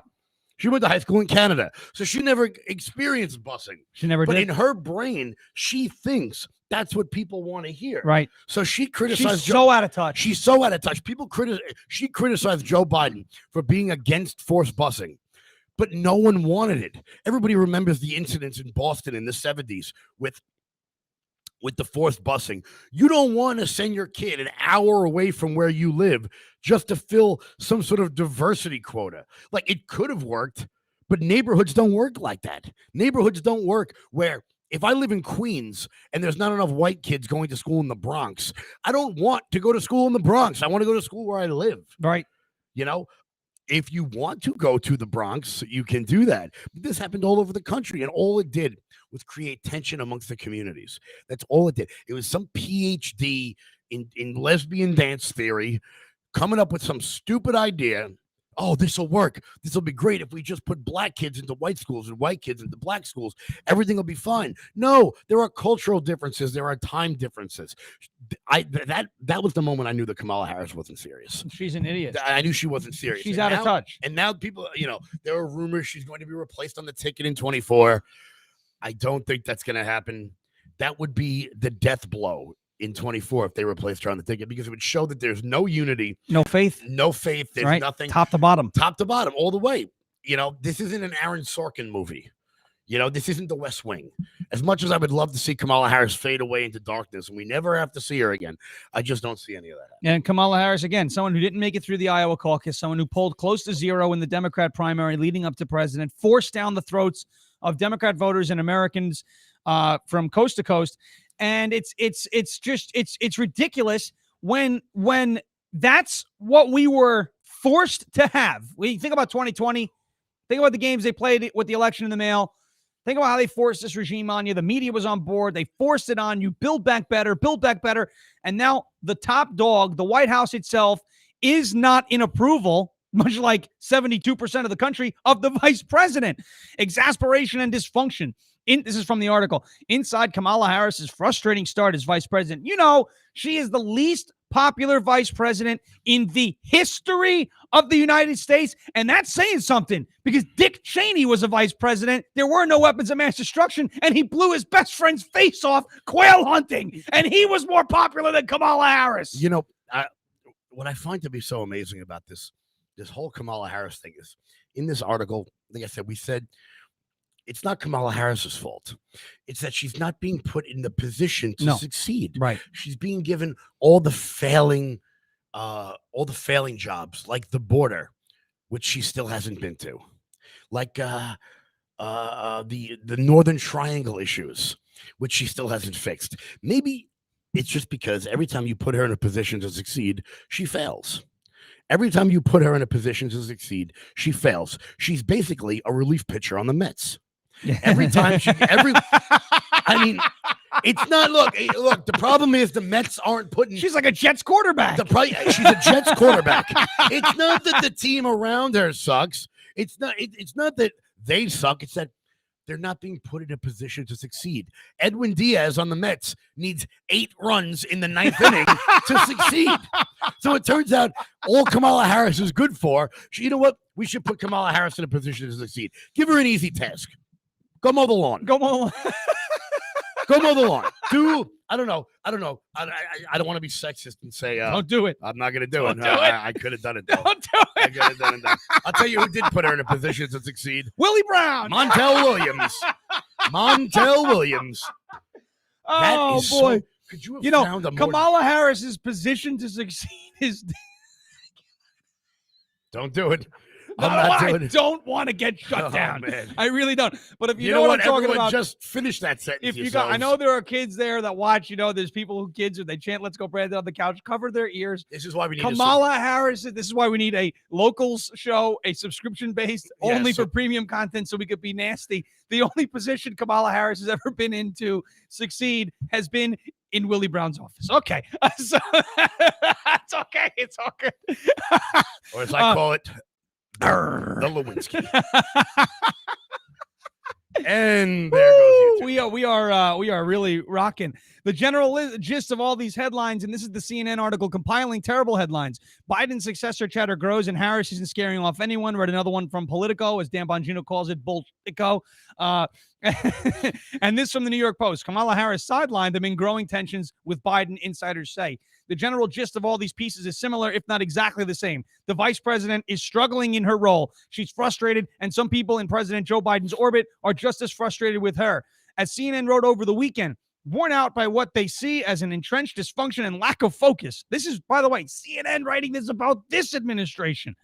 She went to high school in Canada. So she never experienced busing. She never did. But in her brain, she thinks that's what people want to hear. Right. So she criticized She's so out of touch. She's so out of touch. She criticized Joe Biden for being against forced busing. But no one wanted it. Everybody remembers the incidents in Boston in the 70s with the forced busing. You don't want to send your kid an hour away from where you live just to fill some sort of diversity quota. Like, it could have worked, but neighborhoods don't work like that. Neighborhoods don't work where if I live in Queens and there's not enough white kids going to school in the Bronx, I don't want to go to school in the Bronx. I want to go to school where I live. Right. You know? If you want to go to the Bronx, you can do that. But this happened all over the country, and all it did was create tension amongst the communities. That's all it did. It was some PhD in lesbian dance theory coming up with some stupid idea. Oh, this will work. This will be great if we just put black kids into white schools and white kids into black schools. Everything will be fine. No, there are cultural differences. There are time differences. That was the moment I knew that Kamala Harris wasn't serious. She's an idiot. I knew she wasn't serious. She's out of touch. And now people, there are rumors she's going to be replaced on the ticket in 2024. I don't think that's going to happen. That would be the death blow in 2024 if they replaced her on the ticket, because it would show that there's no unity, no faith. There's nothing, top to bottom, all the way. This isn't an Aaron Sorkin movie. This isn't The West Wing. As much as I would love to see Kamala Harris fade away into darkness and we never have to see her again, I just don't see any of that. And Kamala Harris, again, someone who didn't make it through the Iowa caucus, someone who polled close to zero in the Democrat primary leading up to president, forced down the throats of Democrat voters and Americans from coast to coast. And it's ridiculous when that's what we were forced to have. We think about 2020, think about the games they played with the election in the mail. Think about how they forced this regime on you. The media was on board. They forced it on you. Build back better. And now the top dog, the White House itself, is not in approval, much like 72% of the country, of the vice president. Exasperation and dysfunction. This is from the article. Inside Kamala Harris's frustrating start as vice president. She is the least popular vice president in the history of the United States. And that's saying something, because Dick Cheney was a vice president. There were no weapons of mass destruction, and he blew his best friend's face off quail hunting. And he was more popular than Kamala Harris. What I find to be so amazing about this whole Kamala Harris thing is, in this article, like I said, we said, it's not Kamala Harris's fault. It's that she's not being put in the position to succeed. Right. She's being given all the failing jobs, like the border, which she still hasn't been to, like the Northern Triangle issues, which she still hasn't fixed. Maybe it's just because every time you put her in a position to succeed, she fails. Every time you put her in a position to succeed, she fails. She's basically a relief pitcher on the Mets. Every time it's not, look, the problem is the Mets aren't putting. She's like a Jets quarterback. She's a Jets quarterback. It's not that the team around her sucks. It's not that they suck. It's that they're not being put in a position to succeed. Edwin Diaz on the Mets needs 8 runs in the 9th inning to succeed. So it turns out all Kamala Harris is good for, you know what? We should put Kamala Harris in a position to succeed. Give her an easy task. Go mow the lawn. Go mow the lawn. I don't know. I don't want to be sexist and say, don't do it. I'm not going to do it. Do it. I could have done it, though. Don't do it. I could have done it. I'll tell you who did put her in a position to succeed. Willie Brown. Montel Williams. Montel Williams. Oh boy! Could you have found a more... Kamala Harris's position to succeed is. Don't do it. I don't want to get shut down. Man. I really don't. But if you know what I'm talking Everyone about, just finish that sentence. If I know there are kids there that watch. There's people who they chant "Let's go, Brandon" on the couch. Cover their ears. This is why we need Kamala Harris. This is why we need a locals show, a subscription based only for premium content, so we could be nasty. The only position Kamala Harris has ever been in to succeed has been in Willie Brown's office. Okay, so it's okay. It's all good. Or as I call it. The Lewinsky. And there goes YouTube. We are really rocking. The general gist of all these headlines, and this is the CNN article compiling terrible headlines. Biden's successor chatter grows, and Harris isn't scaring off anyone. Read another one from Politico, as Dan Bongino calls it, Bulltico. And this from the New York Post. Kamala Harris sidelined amid growing tensions with Biden, insiders say. The general gist of all these pieces is similar, if not exactly the same. The vice president is struggling in her role. She's frustrated, and some people in President Joe Biden's orbit are just as frustrated with her. As CNN wrote over the weekend, worn out by what they see as an entrenched dysfunction and lack of focus. This is, by the way, CNN writing this about this administration.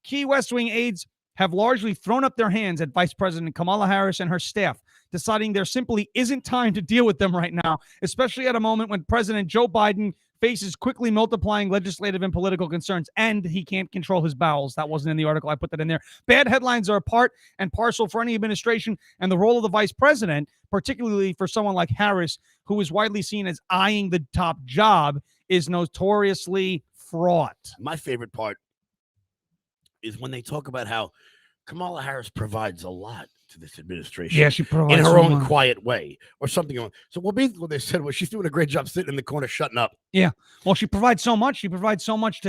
Key West Wing aides have largely thrown up their hands at Vice President Kamala Harris and her staff, deciding there simply isn't time to deal with them right now, especially at a moment when President Joe Biden faces quickly multiplying legislative and political concerns, and he can't control his bowels. That wasn't in the article. I put that in there. Bad headlines are a part and parcel for any administration, and the role of the vice president, particularly for someone like Harris, who is widely seen as eyeing the top job, is notoriously fraught. My favorite part is when they talk about how Kamala Harris provides a lot to this administration. Yeah, she provides in her own quiet way or something. So basically what they said was she's doing a great job sitting in the corner shutting up. Yeah. Well, she provides so much. She provides so much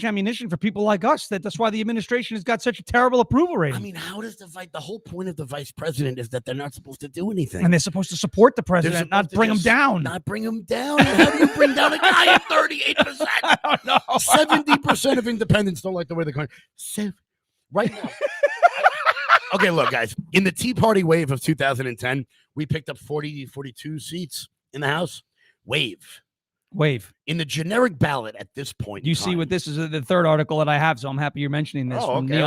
ammunition for people like us that's why the administration has got such a terrible approval rating. I mean, how does the whole point of the vice president is that they're not supposed to do anything. And they're supposed to support the president, not bring him down. Not bring him down. How do you bring down a guy at 38%? I don't know. 70% of independents don't like the way they're going. Right now. Okay, look, guys. In the Tea Party wave of 2010, we picked up 42 seats in the House. Wave. In the generic ballot at this point. You see what this is the third article that I have, so I'm happy you're mentioning this. Oh, okay.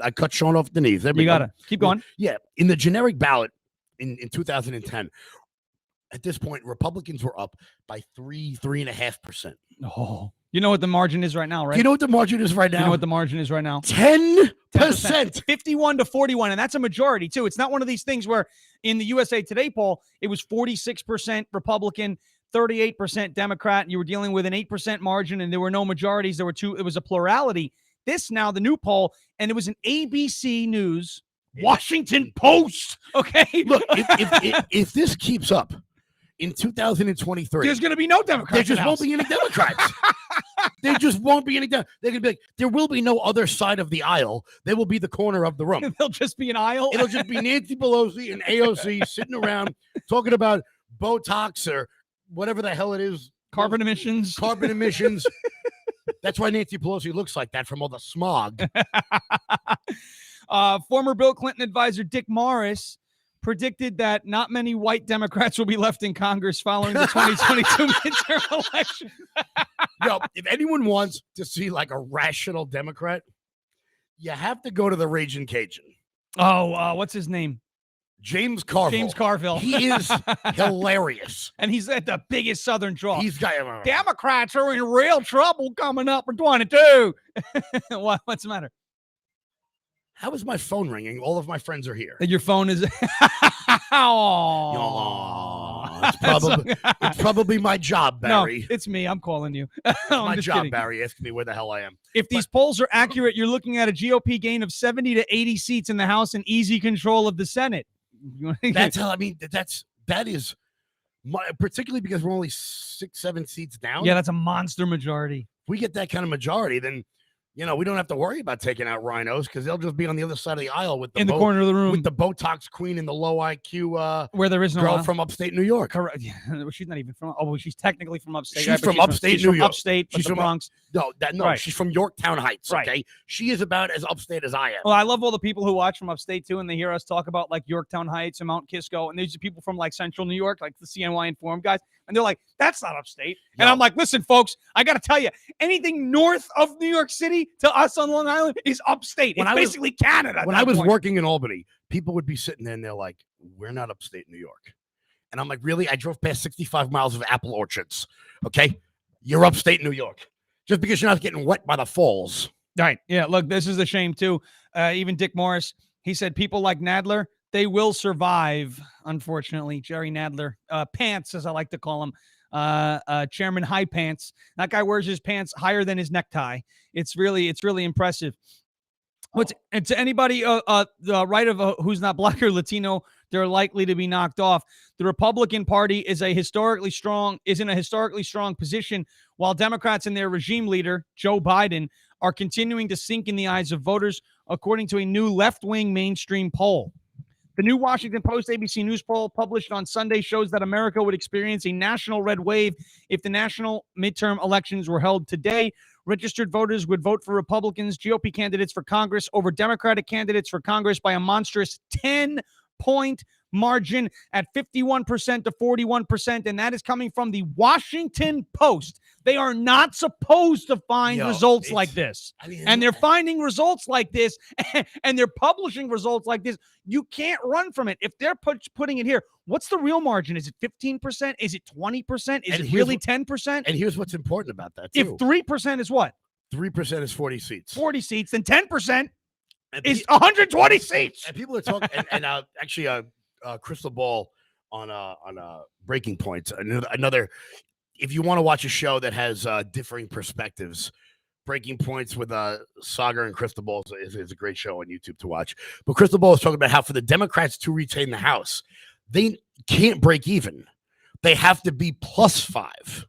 I cut Sean off the knees. You got to keep going. Yeah. In the generic ballot in 2010, at this point, Republicans were up by 3.5%. Oh. You know what the margin is right now, right? You know what the margin is right now? 10%. 51 to 41, and that's a majority, too. It's not one of these things where in the USA Today poll, it was 46% Republican, 38% Democrat, and you were dealing with an 8% margin, and there were no majorities. There were two. It was a plurality. This now, the new poll, and it was an ABC News, Washington Post. Okay? Look, if this keeps up, in 2023, there's going to be no Democrats. There just won't be any Democrats. There just won't be any. They're going to be like, there will be no other side of the aisle. They will be the corner of the room. There'll just be an aisle. It'll just be Nancy Pelosi and AOC sitting around talking about Botox or whatever the hell it is. Carbon emissions. That's why Nancy Pelosi looks like that from all the smog. Former Bill Clinton advisor Dick Morris predicted that not many white Democrats will be left in Congress following the 2022 midterm election. Yo, if anyone wants to see like a rational Democrat, you have to go to the Raging Cajun. Oh, what's his name? James Carville. He is hilarious. And he's at the biggest Southern draw. He's got Democrats are in real trouble coming up for 22. What's the matter? How is my phone ringing? All of my friends are here. And your phone is... It's probably my job, Barry. No, it's me. I'm calling you. My job, kidding. Barry. Asking me where the hell I am. If these polls are accurate, you're looking at a GOP gain of 70 to 80 seats in the House and easy control of the Senate. That is... particularly because we're only 6-7 seats down. Yeah, that's a monster majority. If we get that kind of majority, then we don't have to worry about taking out rhinos because they'll just be on the other side of the aisle with the corner of the room with the Botox queen and the low IQ where there is no girl from upstate New York. Correct. Yeah, she's not even from. Oh, she's technically from upstate. She's from upstate New York. Upstate, but the Bronx. No, right. She's from Yorktown Heights. Right. Okay, she is about as upstate as I am. Well, I love all the people who watch from upstate too, and they hear us talk about like Yorktown Heights and Mount Kisco, and these are people from like Central New York, like the CNY Informed guys, and they're like, "That's not upstate." And I'm like, "Listen, folks, I got to tell you, anything north of New York City to us on Long Island is upstate. It's basically Canada." When I was working in Albany, people would be sitting there and they're like, "We're not upstate New York," and I'm like, "Really? I drove past 65 miles of apple orchards. Okay, you're upstate New York just because you're not getting wet by the falls." Right. Yeah. Look, this is a shame too. Even Dick Morris, he said people like Nadler, they will survive. Unfortunately, Jerry Nadler, Pants, as I like to call him, Chairman High Pants. That guy wears his pants higher than his necktie. It's really impressive. And to anybody the right of who's not Black or Latino, they're likely to be knocked off. The Republican Party is in a historically strong position, while Democrats and their regime leader, Joe Biden, are continuing to sink in the eyes of voters, according to a new left-wing mainstream poll. The new Washington Post ABC News poll published on Sunday shows that America would experience a national red wave if the national midterm elections were held today. Registered voters would vote for Republicans, GOP candidates for Congress over Democratic candidates for Congress by a monstrous 10-point margin at 51% to 41%, and that is coming from the Washington Post. They are not supposed to find results like this. And they're finding results like this, and they're publishing results like this. You can't run from it. If they're putting it here, what's the real margin? Is it 15%? Is it 20%? Is it really 10%? And here's what's important about that, too. If 3% is what? 3% is 40 seats. 40 seats, then 10% is 120 seats. And people are talking, and actually, Crystal Ball on Breaking Points, another. If you want to watch a show that has differing perspectives, Breaking Points with Sagar and Crystal Ball is a great show on YouTube to watch. But Crystal Ball is talking about how for the Democrats to retain the House, they can't break even. They have to be +5.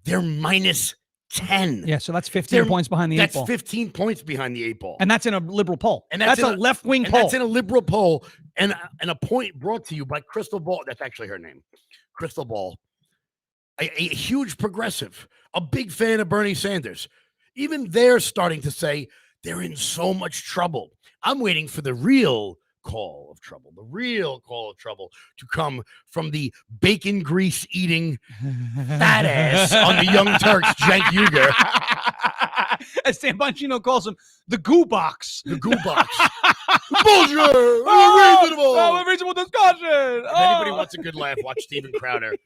They're -10. Yeah, so that's 15 points behind the 8 ball. That's 15 points behind the 8 ball. And that's in a liberal poll. And that's a left-wing poll. That's in a liberal poll. And a point brought to you by Crystal Ball. That's actually her name. Crystal Ball. A huge progressive. A big fan of Bernie Sanders. Even they're starting to say they're in so much trouble. I'm waiting for the real call of trouble. The real call of trouble to come from the bacon grease eating fat ass on the Young Turks, Cenk Uygur. As Sam Bongino calls him, the goo box. The goo box. Bullshit! Reasonable discussion. If anybody wants a good laugh, watch Steven Crowder.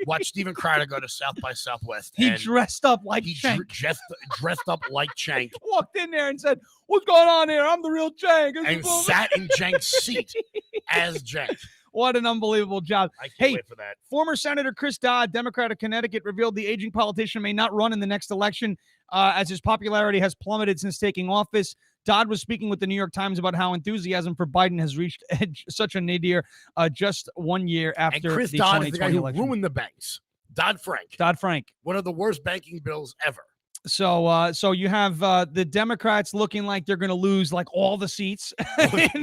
Watch Steven Crowder go to South by Southwest. He dressed up like Cenk. Dressed up like Cenk. Walked in there and said, "What's going on here? I'm the real Cenk." And sat in Cenk's seat as Cenk. What an unbelievable job. I can't wait for that. Former Senator Chris Dodd, Democrat of Connecticut, revealed the aging politician may not run in the next election as his popularity has plummeted since taking office. Dodd was speaking with the New York Times about how enthusiasm for Biden has reached such a nadir just 1 year after and Chris the Dodd 2020 is the guy who election. ruined the banks. Dodd-Frank. One of the worst banking bills ever. So you have the Democrats looking like they're going to lose like all the seats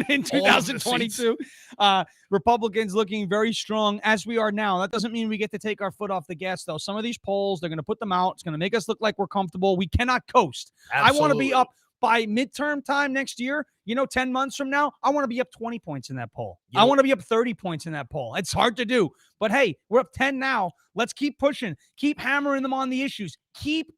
in 2022. Republicans looking very strong as we are now. That doesn't mean we get to take our foot off the gas, though. Some of these polls, they're going to put them out. It's going to make us look like we're comfortable. We cannot coast. Absolutely. I want to be up by midterm time next year, 10 months from now, I want to be up 20 points in that poll. I want to be up 30 points in that poll. It's hard to do. But hey, we're up 10 now. Let's keep pushing. Keep hammering them on the issues. Keep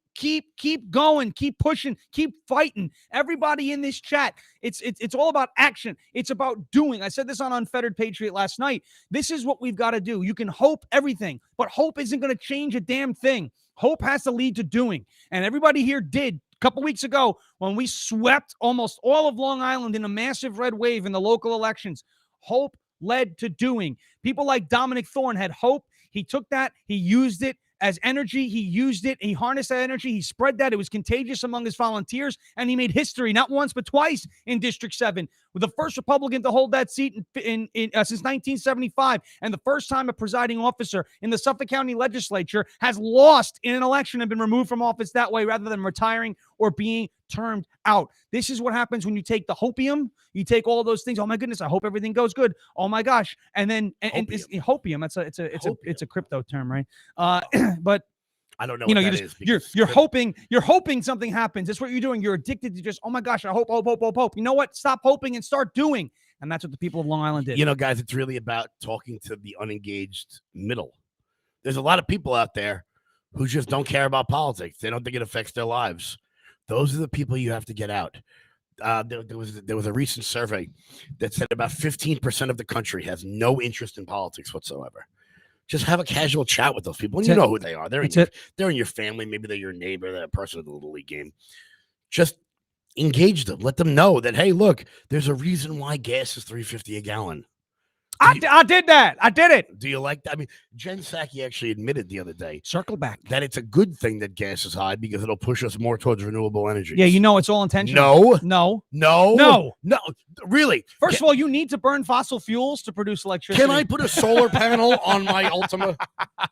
going. Keep pushing. Keep fighting. Everybody in this chat, it's all about action. It's about doing. I said this on Unfettered Patriot last night. This is what we've got to do. You can hope everything, but hope isn't going to change a damn thing. Hope has to lead to doing. And everybody here did. A couple weeks ago, when we swept almost all of Long Island in a massive red wave in the local elections, hope led to doing. People like Dominic Thorne had hope. He took that. He used it as energy. He used it. He harnessed that energy. He spread that. It was contagious among his volunteers, and he made history not once but twice in District 7. With the first Republican to hold that seat since 1975, and the first time a presiding officer in the Suffolk County Legislature has lost in an election and been removed from office that way rather than retiring or being termed out. This is what happens when you take the hopium. You take all those things. Oh my goodness, I hope everything goes good. Oh my gosh. And then hopium. It's a crypto term, right? But I don't know what that is. You're hoping something happens. That's what you're doing. You're addicted to just, oh my gosh, I hope. You know what? Stop hoping and start doing. And that's what the people of Long Island did. You know, guys, it's really about talking to the unengaged middle. There's a lot of people out there who just don't care about politics. They don't think it affects their lives. Those are the people you have to get out. There was a recent survey that said about 15% of the country has no interest in politics whatsoever. Just have a casual chat with those people. And you know who they are. They're in your family. Maybe they're your neighbor, they're a person at the Little League game. Just engage them. Let them know that, hey, look, there's a reason why gas is $3.50 a gallon. I did that. I did it. Do you like that? I mean, Jen Psaki actually admitted the other day, circle back, that it's a good thing that gas is high because it'll push us more towards renewable energy. Yeah, you know it's all intentional. No. Really? First of all, you need to burn fossil fuels to produce electricity. Can I put a solar panel on my Ultima?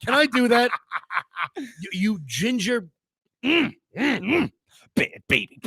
Can I do that? You ginger. Bad baby.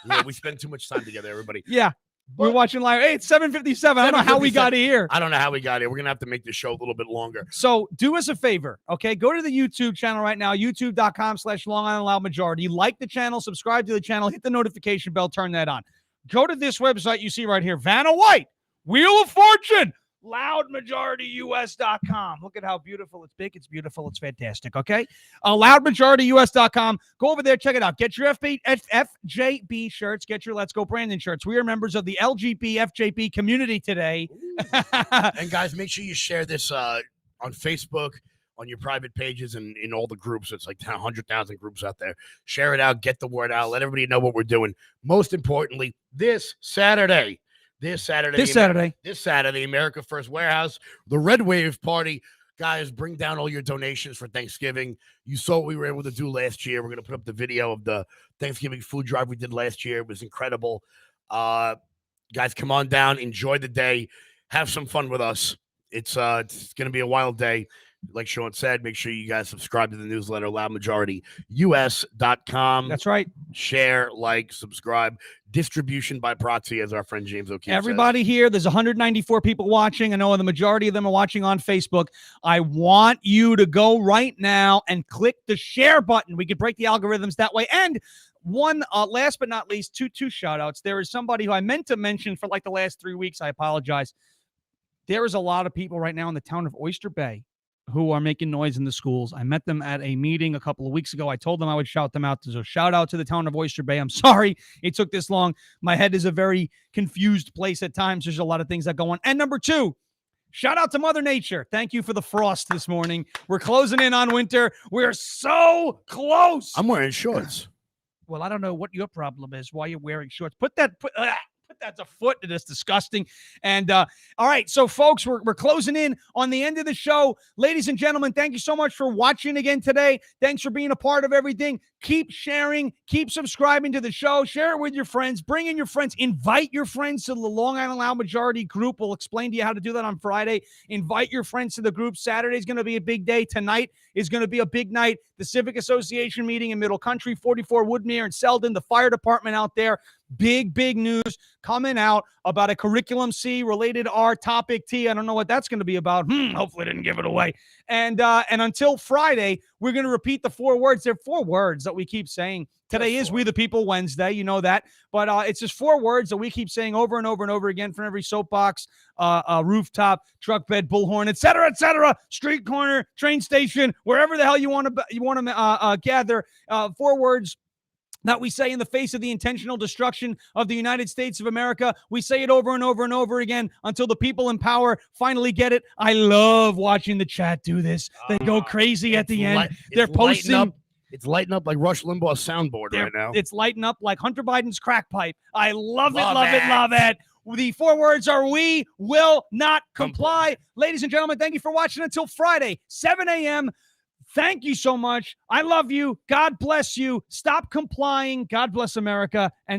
Yeah, we spend too much time together, everybody. Yeah. We're watching live. Hey, it's 7:57. I don't know how we got here. I don't know how we got here. We're going to have to make this show a little bit longer. So do us a favor, okay? Go to the YouTube channel right now, youtube.com/Long Island Loud Majority. Like the channel, subscribe to the channel, hit the notification bell, turn that on. Go to this website you see right here, Vanna White, Wheel of Fortune, loudmajorityus.com. Look at how beautiful. It's big. It's beautiful. It's fantastic. Okay. Loudmajorityus.com. Go over there. Check it out. Get your FJB shirts. Get your Let's Go Brandon shirts. We are members of the LGB FJB community today. And guys, make sure you share this on Facebook, on your private pages, and in all the groups. It's like 100,000 groups out there. Share it out. Get the word out. Let everybody know what we're doing. Most importantly, this Saturday, America First Warehouse, the Red Wave Party. Guys, bring down all your donations for Thanksgiving. You saw what we were able to do last year. We're going to put up the video of the Thanksgiving food drive we did last year. It was incredible. Guys, come on down. Enjoy the day. Have some fun with us. It's going to be a wild day. Like Sean said, make sure you guys subscribe to the newsletter, loudmajorityus.com. That's right. Share, like, subscribe. Distribution by proxy, as our friend James O'Keefe Everybody says. Here, there's 194 people watching. I know the majority of them are watching on Facebook. I want you to go right now and click the share button. We could break the algorithms that way. And one, last but not least, two shout outs. There is somebody who I meant to mention for like the last 3 weeks. I apologize. There is a lot of people right now in the town of Oyster Bay who are making noise in the schools. I met them at a meeting a couple of weeks ago. I told them I would shout them out. So shout out to the town of Oyster Bay. I'm sorry it took this long. My head is a very confused place at times. There's a lot of things that go on. And number two, shout out to Mother Nature. Thank you for the frost this morning. We're closing in on winter. We're so close. I'm wearing shorts. Well, I don't know what your problem is. Why you're wearing shorts. Put that's a foot. It is disgusting. And all right, so folks, we're closing in on the end of the show. Ladies and gentlemen, thank you so much for watching again today. Thanks for being a part of everything. Keep sharing, keep subscribing to the show, share it with your friends, bring in your friends, invite your friends to the Long Island Loud Majority group. We'll explain to you how to do that on Friday. Invite your friends to the group. Saturday is going to be a big day. Tonight is going to be a big night. The Civic Association meeting in Middle Country, 44 Woodmere and Selden, the fire department out there. Big news coming out about a Curriculum C related R topic T. I don't know what that's going to be about. Hopefully I didn't give it away. And until Friday, we're going to repeat the 4 words. There are 4 words that we keep saying. Today is We the People Wednesday. You know that. But it's just 4 words that we keep saying over and over and over again from every soapbox, rooftop, truck bed, bullhorn, et cetera, street corner, train station, wherever the hell you want to gather. 4 words that we say in the face of the intentional destruction of the United States of America. We say it over and over and over again until the people in power finally get it. I love watching the chat do this. They go crazy at the end. They're posting. It's lighting up like Rush Limbaugh's soundboard right now. It's lighting up like Hunter Biden's crack pipe. I love it. The 4 words are we will not comply. Ladies and gentlemen, thank you for watching until Friday, 7 a.m. Thank you so much. I love you. God bless you. Stop complying. God bless America. And